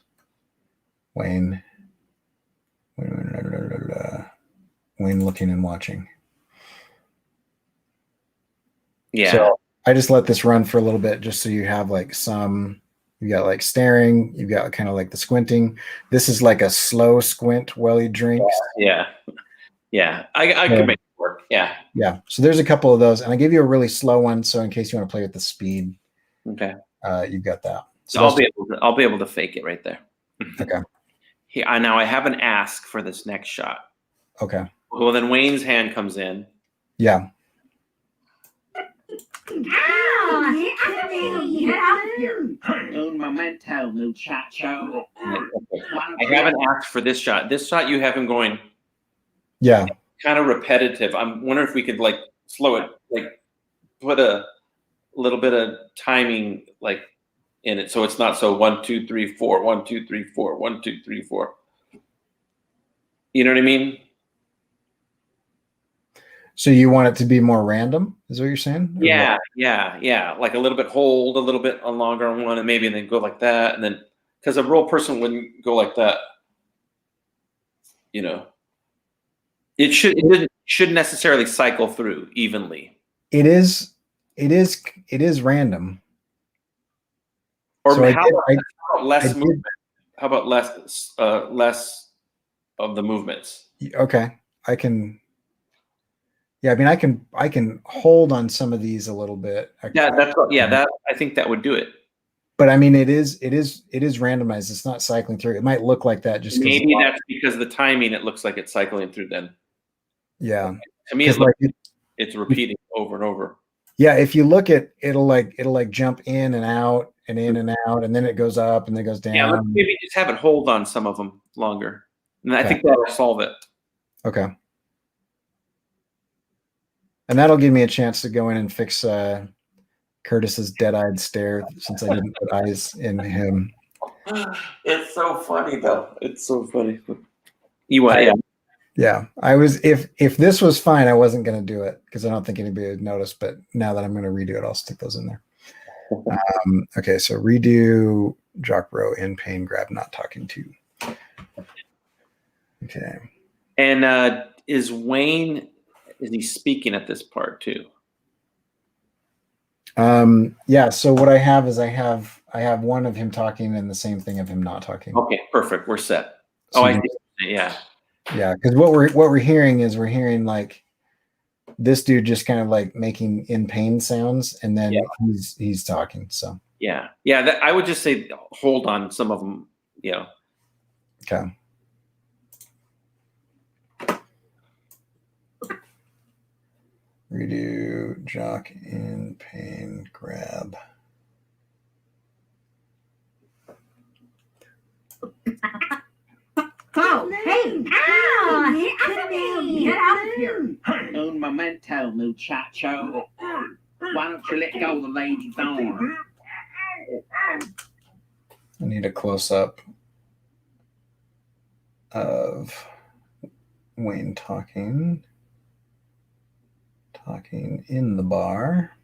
Wayne? Wayne looking and watching. Yeah. So I just let this run for a little bit just so you have like you got like staring, you've got kind of like the squinting. This is like a slow squint while he drinks. Yeah. Yeah. I could make it work. Yeah. Yeah. So there's a couple of those. And I gave you a really slow one. So in case you want to play with the speed, Okay. you've got that. So I'll be able to fake it right there. Okay. Now I have an ask for this next shot. Okay. Well, then Wayne's hand comes in. Yeah. Ow! Get out of here. Un momento, muchacho. I have an ask for this shot. This shot, you have him going Yeah. kind of repetitive. I'm wondering if we could like slow it, like put a little bit of timing like in it, so it's not so 1, 2, 3, 4, 1, 2, 3, 4, 1, 2, 3, 4. You know what I mean? So you want it to be more random? Is what you're saying? Or Yeah, what? yeah. Like a little bit hold, a little bit on longer on one, and maybe then go like that, and then because a real person wouldn't go like that. You know, it shouldn't necessarily cycle through evenly. It is random. Or So how about less I did- movement? How about less of the movements? Okay. I can. Yeah, I mean, I can hold on some of these a little bit. That I think that would do it. But I mean, it is randomized. It's not cycling through. It might look like that just Maybe that's because of the timing. It looks like it's cycling through. Then yeah. to me, 'Cause, it's repeating over and over. Yeah, if you look at it'll like jump in and out, and in and out, and then it goes up and then it goes down. Yeah, let's maybe just have it hold on some of them longer. And I think that'll solve it. Okay. And that'll give me a chance to go in and fix Curtis's dead-eyed stare since I didn't put eyes in him. It's so funny though. It's so funny. You want Yeah. I was if this was fine, I wasn't gonna do it because I don't think anybody would notice, but now that I'm gonna redo it, I'll stick those in there. Okay, so redo Jock Bro in pain, grab not talking to. Okay. And is Wayne, is he speaking at this part too? Yeah, so what I have is I have one of him talking and the same thing of him not talking. Okay, perfect. We're set. So I see. Yeah. Yeah, because what we're hearing is we're hearing like this dude just kind of like making in pain sounds, and then he's talking. So yeah. I would just say hold on some of them. Yeah. Okay. Redo Jock in pain grab. Oh, hey! Ow! Hit me! Get out of here! Un momento, muchacho. Why don't you let go of the lady's arm? I need a close up of Wayne talking in the bar.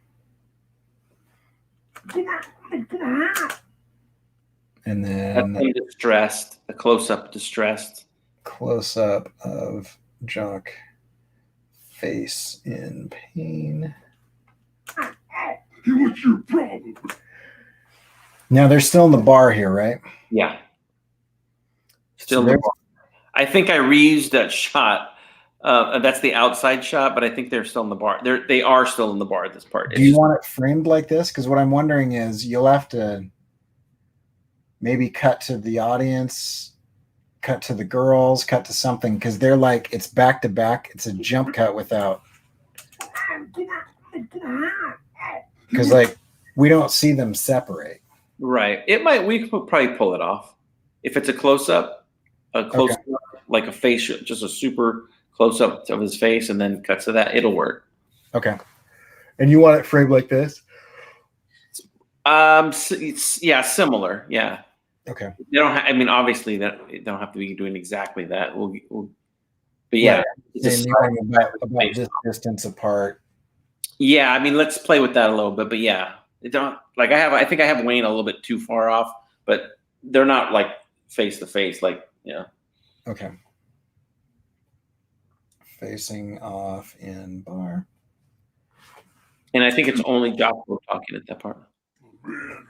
And then distressed, a close-up distressed. Close-up of Jock face in pain. What's your problem? Now they're still in the bar here, right? Yeah. Still in the bar. I think I reused that shot. That's the outside shot, but I think they're still in the bar. They are still in the bar at this part. Do you want it framed like this? Because what I'm wondering is you'll have to maybe cut to the audience, cut to the girls, cut to something, because they're like, it's back to back. It's a jump cut without. Because like we don't see them separate. Right. We could probably pull it off. If it's a close-up, like a face, just a super close-up of his face and then cuts to that, it'll work. Okay. And you want it framed like this? Yeah, similar. Yeah. Okay. They don't. Obviously, that they don't have to be doing exactly that. But yeah, it's about this distance apart. Yeah, let's play with that a little bit. But yeah, it don't like I think I have Wayne a little bit too far off, but they're not like face to face. Like Okay. Facing off in bar. And I think it's only Joshua talking at that part. Man,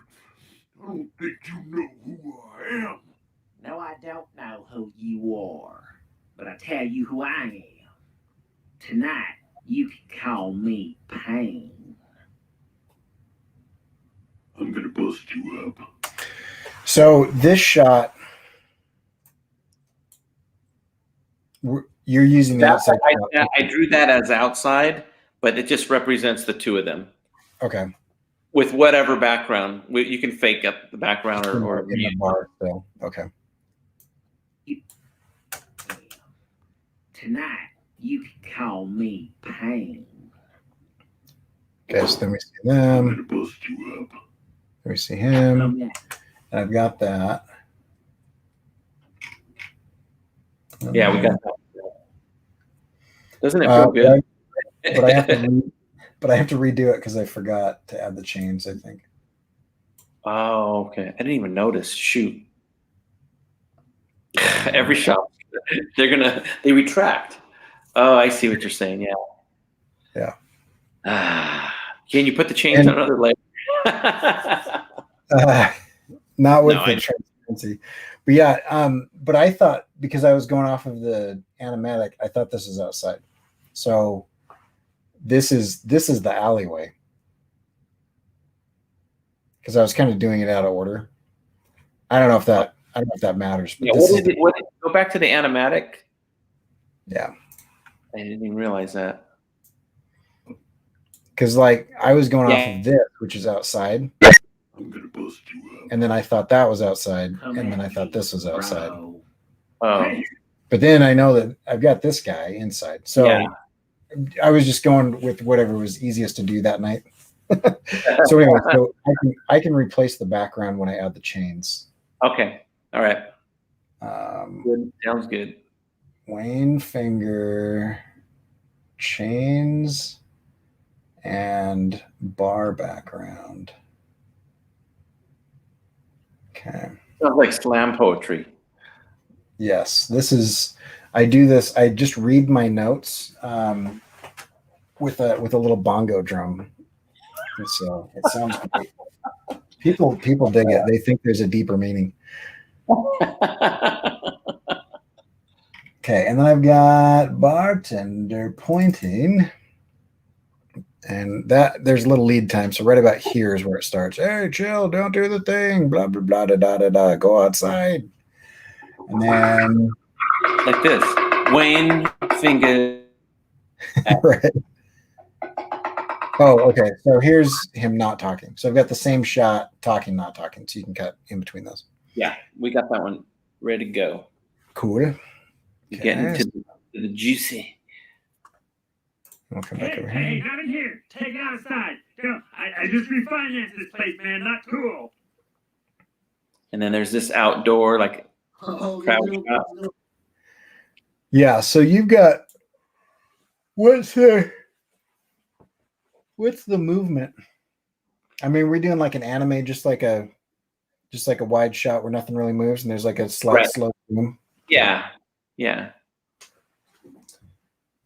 I don't think you know who I am. No, I don't know who you are, but I tell you who I am. Tonight, you can call me Pain. I'm gonna bust you up. So this shot, you're using the outside. I drew that as outside, but it just represents the two of them. Okay. With whatever background, you can fake up the background or in the bar. So okay. Tonight, you can call me Pain. Okay, so then we see them. I'm gonna bust you up. Then we see him. I've got that. Yeah, we got that. Doesn't it feel good? But I have to redo it because I forgot to add the chains, I think. Oh, okay. I didn't even notice. Shoot. Every shot, they retract. Oh, I see what you're saying. Yeah. Yeah. Can you put the chains on another layer? Not with the transparency. But yeah, but I thought, because I was going off of the animatic, I thought this is outside. So this is the alleyway. Because I was kind of doing it out of order. I don't know if that matters. But go back to the animatic. Yeah. I didn't even realize that. Because like I was going off of this, which is outside. I'm gonna bust you up. And then I thought that was outside, Come and then at I thought me, this was outside. bro. Oh, Hey, But then I know that I've got this guy inside. So yeah. I was just going with whatever was easiest to do that night. So anyway, so I can replace the background when I add the chains. Okay. All right. Good. Sounds good. Wayne Finger, chains, and bar background. Okay. Sounds like slam poetry. Yes, this is. I do this. I just read my notes with a little bongo drum. And so it sounds great. People dig it. They think there's a deeper meaning. Okay, and then I've got bartender pointing, and that there's a little lead time. So right about here is where it starts. Hey, chill, don't do the thing. Blah blah blah da da da da. Go outside. And then Like this. Wayne Finger. right. Oh, okay. So here's him not talking. So I've got the same shot, talking, not talking. So you can cut in between those. Yeah, we got that one ready to go. Cool. You're getting Okay. to the juicy. We'll come back hey, over hey, here. not in here. Take it outside. Yo, I just refinanced this place, man. Not cool. And then there's this outdoor, like, Oh, crowd little- shot. Yeah. So you've got what's the movement? I mean, we're doing like an anime, just like a wide shot where nothing really moves, and there's like a slight Right. slow zoom. Yeah. Yeah.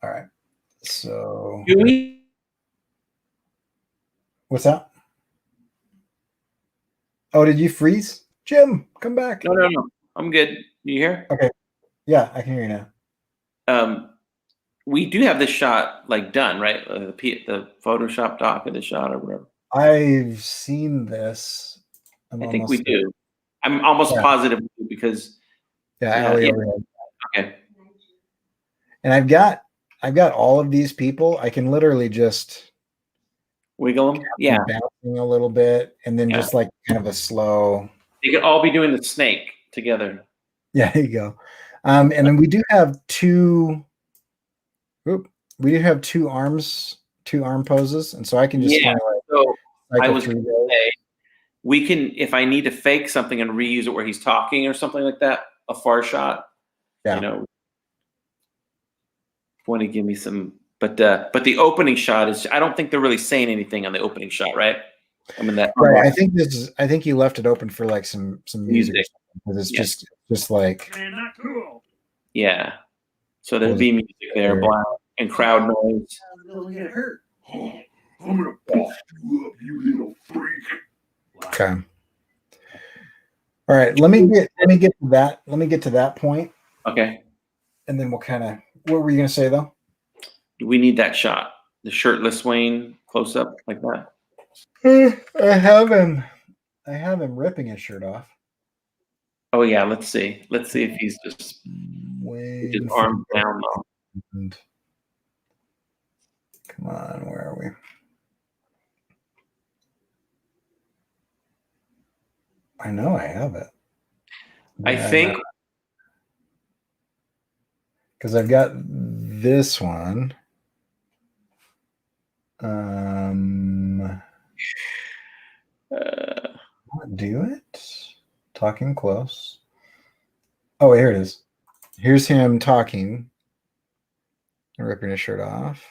All right. So Do we? what's that? Oh, did you freeze? Jim, come back. No. I'm good. You hear? Yeah, I can hear you now. We do have this shot like done, right? The Photoshop doc of the shot or whatever. I've seen this. I think we do. I'm almost positive we do because Yeah, Yeah, alley yeah. overhead. okay. And I've got all of these people. I can literally just Wiggle them. Yeah. bouncing a little bit, and then Yeah. just like kind of a slow. They could all be doing the snake together. Yeah, there you go. And then we do have two. We do have two arm poses, and so I can just Yeah. kind of So like I cycle was through gonna those. say, we can, if I need to fake something and reuse it where he's talking or something like that, a far shot. Yeah. You know, want to give me some, but the opening shot is, I don't think they're really saying anything on the opening shot, right? I mean that. Right. I think you left it open for like some music, Music. because it's Yeah. just like Man, not cool. Yeah. So there'd Well, be music there, black and crowd noise. I'm gonna get hurt. Oh, I'm gonna bust you up, you little freak. okay. All right. Let me get to that. Let me get to that point, Okay. and then we'll kind of. What were you gonna say though? Do we need that shot? The shirtless Wayne close up like that? I have him ripping his shirt off. Oh yeah. Let's see. Let's see if he's just with his arms down though. And come on, where are we? I know I have it. I think because I've got this one. Not do it. Talking close. Oh, here it is. Here's him talking, ripping his shirt off.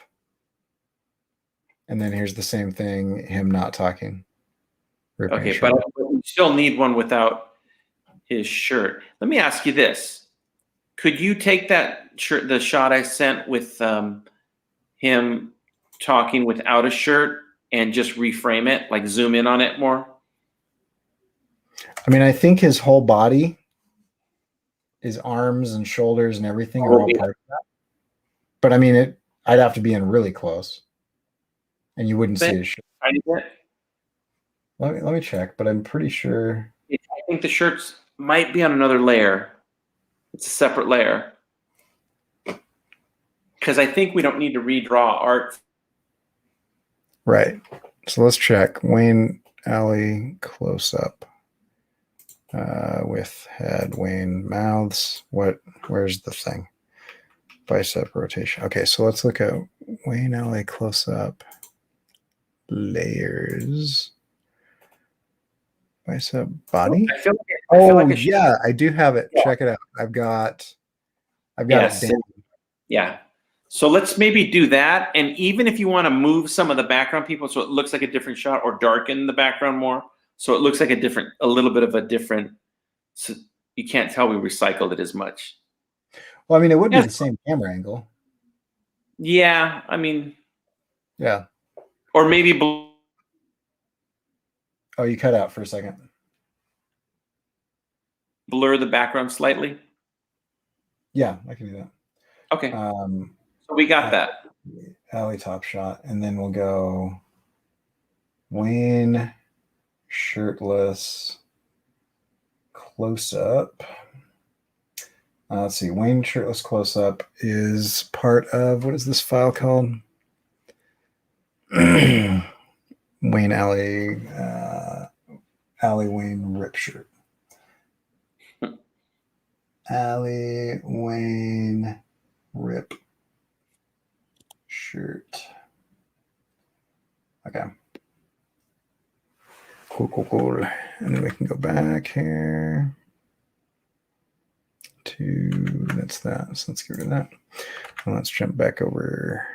And then here's the same thing, him not talking. Ripping his okay, shirt but off. we still need one without his shirt. Let me ask you this: could you take that shirt, the shot I sent with him talking without a shirt, and just reframe it, like zoom in on it more? I mean, I think his whole body, his arms and shoulders and everything are all part of that. But I mean, I'd have to be in really close, and you wouldn't see his shirt. Tiny bit. Let me check, but I'm pretty sure. I think the shirts might be on another layer. It's a separate layer. Because I think we don't need to redraw art. Right. So let's check. Wayne, Allie close up with head, Wayne mouths. Where's the thing? Bicep rotation. Okay, so let's look at Wayne Allie close up. Layers. Bicep body. I feel like I should- yeah, I do have it. Yeah. Check it out. I've got Yes. it down. Yeah. So let's maybe do that. And even if you want to move some of the background people so it looks like a different shot, or darken the background more so it looks like a little bit of a different, so you can't tell we recycled it as much. Well, I mean, it would be Yes. the same camera angle. Yeah, I mean, Yeah. or maybe Oh, you cut out for a second. blur the background slightly. Yeah, I can do that. Okay. So we got that. Alley top shot, and then we'll go Wayne shirtless close up. Let's see. Wayne shirtless close up is part of, what is this file called? Wayne Alley Wayne rip shirt. Alley Wayne rip shirt. Okay. Cool. And then we can go back here to, that's that. So let's get rid of that. And let's jump back over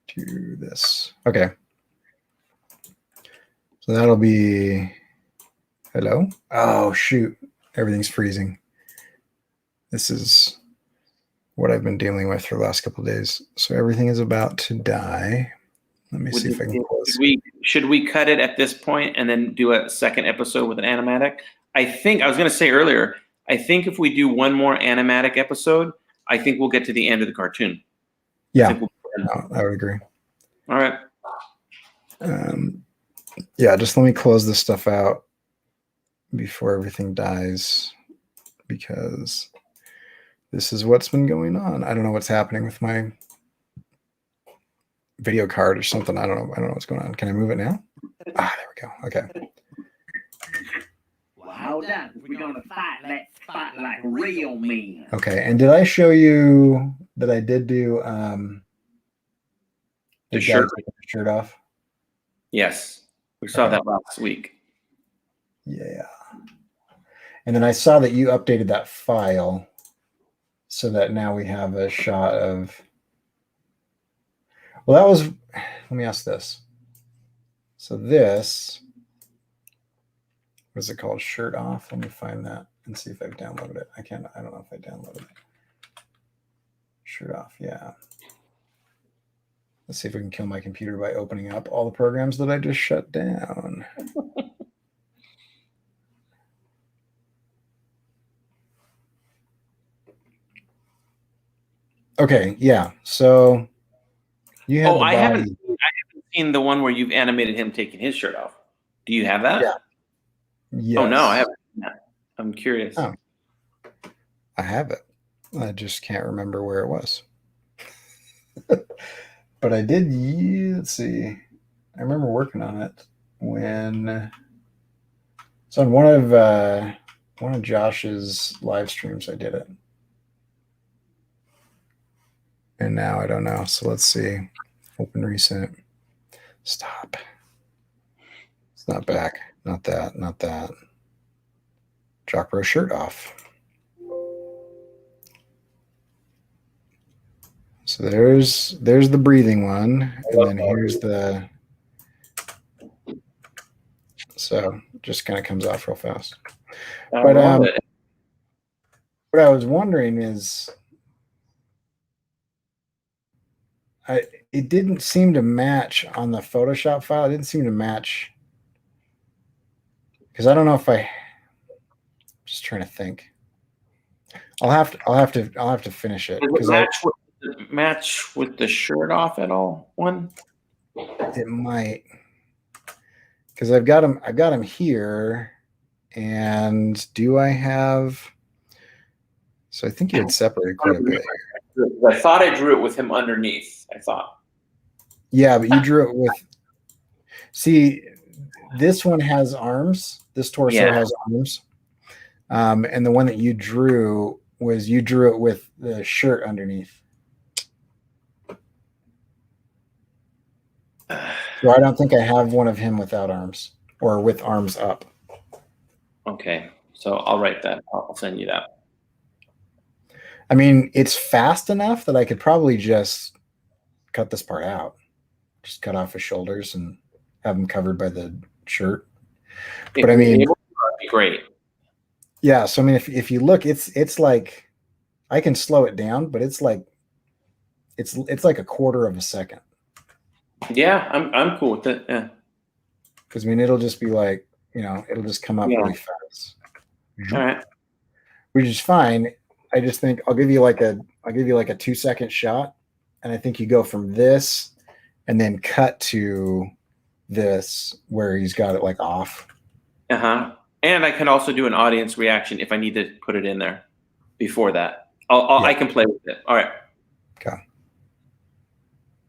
to this. Okay. So that'll be, hello? Oh, shoot. Everything's freezing. This is what I've been dealing with for the last couple of days. So everything is about to die. Let me see if I can close. Should we cut it at this point and then do a second episode with an animatic? I was going to say earlier, I think if we do one more animatic episode, I think we'll get to the end of the cartoon. Yeah, I would agree. All right. Yeah, just let me close this stuff out before everything dies, because this is what's been going on. I don't know what's happening with my video card or something. I don't know what's going on. Can I move it now? There we go. Okay. Well, hold on. If we're gonna fight, let's fight like real men. Okay. And did I show you that I did do The guy shirt? taking the shirt off? Yes. We saw that last week. Yeah. And then I saw that you updated that file so that now we have a shot of, well, that was, let me ask this. So this, what is it called? Shirt off. Let me find that and see if I've downloaded it. I don't know if I downloaded it. Shirt off. Yeah. Let's see if we can kill my computer by opening up all the programs that I just shut down. Okay, yeah. So you have. I haven't seen the one where you've animated him taking his shirt off. Do you have that? Yeah. Yes. Oh no, I haven't. I'm curious. Oh. I have it. I just can't remember where it was. But I did. Let's see. I remember working on it when. So on one of Josh's live streams, I did it. And now I don't know. So let's see. Open recent. Stop. It's not back. Not that. Not that. Jock Bro shirt off. So there's the breathing one, and then here's the. So just kind of comes off real fast. I But love it. what I was wondering is, it didn't seem to match on the Photoshop file. It didn't seem to match because I don't know if I'm just trying to think. I'll have to finish it Does it match with the shirt off at all? It might, because I've got him here, and do I have? So I think you had separated quite a bit. I thought I drew it with him underneath. I thought. Yeah, but you drew it with. See, This one has arms. This torso Yeah. has arms. And the one that you drew it with the shirt underneath. So I don't think I have one of him without arms or with arms up. Okay, so I'll write that. I'll send you that. I mean, it's fast enough that I could probably just cut this part out. Just cut off his shoulders and have him covered by the shirt. If But I you're mean, able to, that'd be great. yeah. So I mean, if you look, it's like I can slow it down, but it's like a quarter of a second. Yeah, I'm cool with it. Yeah. Because I mean, it'll just be like, it'll just come up Yeah. really fast, All right. which is fine. I just think I'll give you like a 2-second shot, and I think you go from this and then cut to this where he's got it like off. And I can also do an audience reaction if I need to put it in there before that. I can play with it. All right.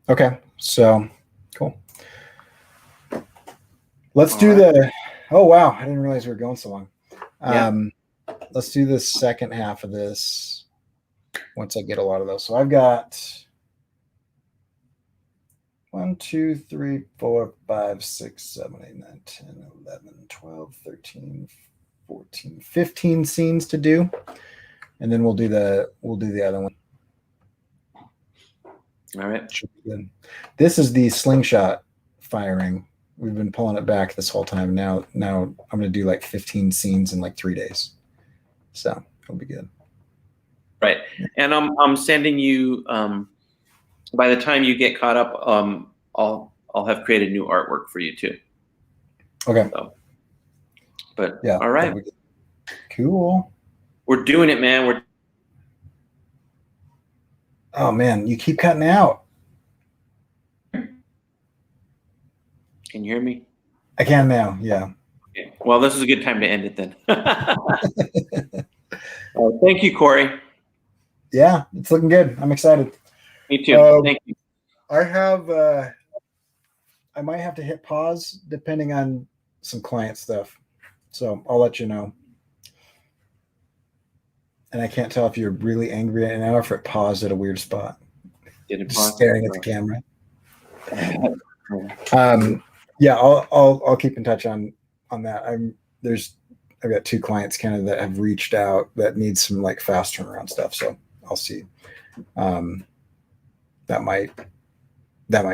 Okay. So cool. Let's do right. the. Oh wow! I didn't realize we were going so long. Yeah. Let's do the second half of this once I get a lot of those. So I've got 1, 2, 3, 4, 5, 6, 7, 8, 9, 10, 11, 12, 13, 14, 15 scenes to do, and then we'll do the other one. All right. Should be good. This is the slingshot firing. We've been pulling it back this whole time. Now I'm going to do like 15 scenes in like 3 days. So it'll be good. Right. And I'm sending you, by the time you get caught up, I'll have created new artwork for you too. Okay. So, but Yeah. all right. Cool. We're doing it, man. Oh man, you keep cutting out. Can you hear me? I can now. Yeah. Okay. Well, this is a good time to end it then. Thank you, Corey. Yeah, it's looking good. I'm excited. Me too. Thank you. I might have to hit pause depending on some client stuff. So I'll let you know. And I can't tell if you're really angry right now or if it paused at a weird spot. Did it Just pause? staring at the camera. Yeah, I'll keep in touch on that. I've got 2 clients kind of that have reached out that need some like fast turnaround stuff. So I'll see. That might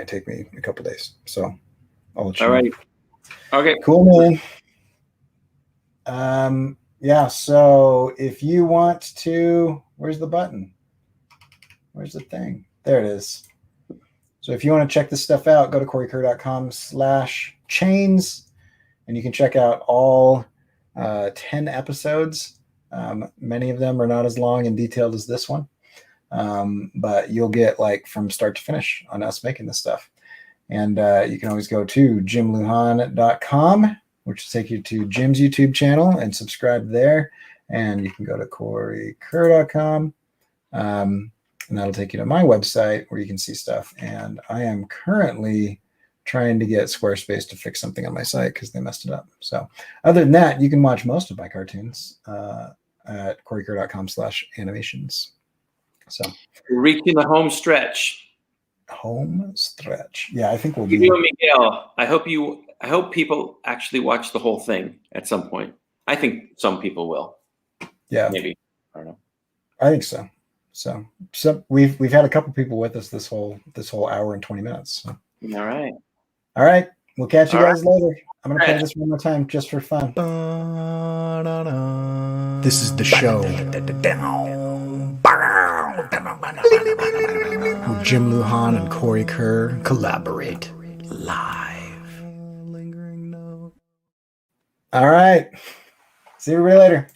take me a couple days. So I'll let you know. All right. Okay. Cool, man. Yeah. So if you want to, where's the button? Where's the thing? There it is. So if you want to check this stuff out, go to CoreyKerr.com/chains, and you can check out all 10 episodes. Many of them are not as long and detailed as this one, but you'll get like from start to finish on us making this stuff. And you can always go to jimluhan.com, which will take you to Jim's YouTube channel, and subscribe there. And you can go to CoreyKerr.com. And that'll take you to my website where you can see stuff. And I am currently trying to get Squarespace to fix something on my site because they messed it up. So other than that, you can watch most of my cartoons at CoreyKerr.com/animations. So We're reaching the home stretch. Home stretch. Yeah, I think we'll You do. and Miguel, I hope people actually watch the whole thing at some point. I think some people will. Yeah, Maybe. I don't know. I think so. So we've had a couple people with us this whole hour and 20 minutes. So. All right. All right. We'll catch you All guys later. I'm going to play right. this one more time just for fun. This is the show where Jim Luhan and Corey Kerr collaborate live. All right. See you later.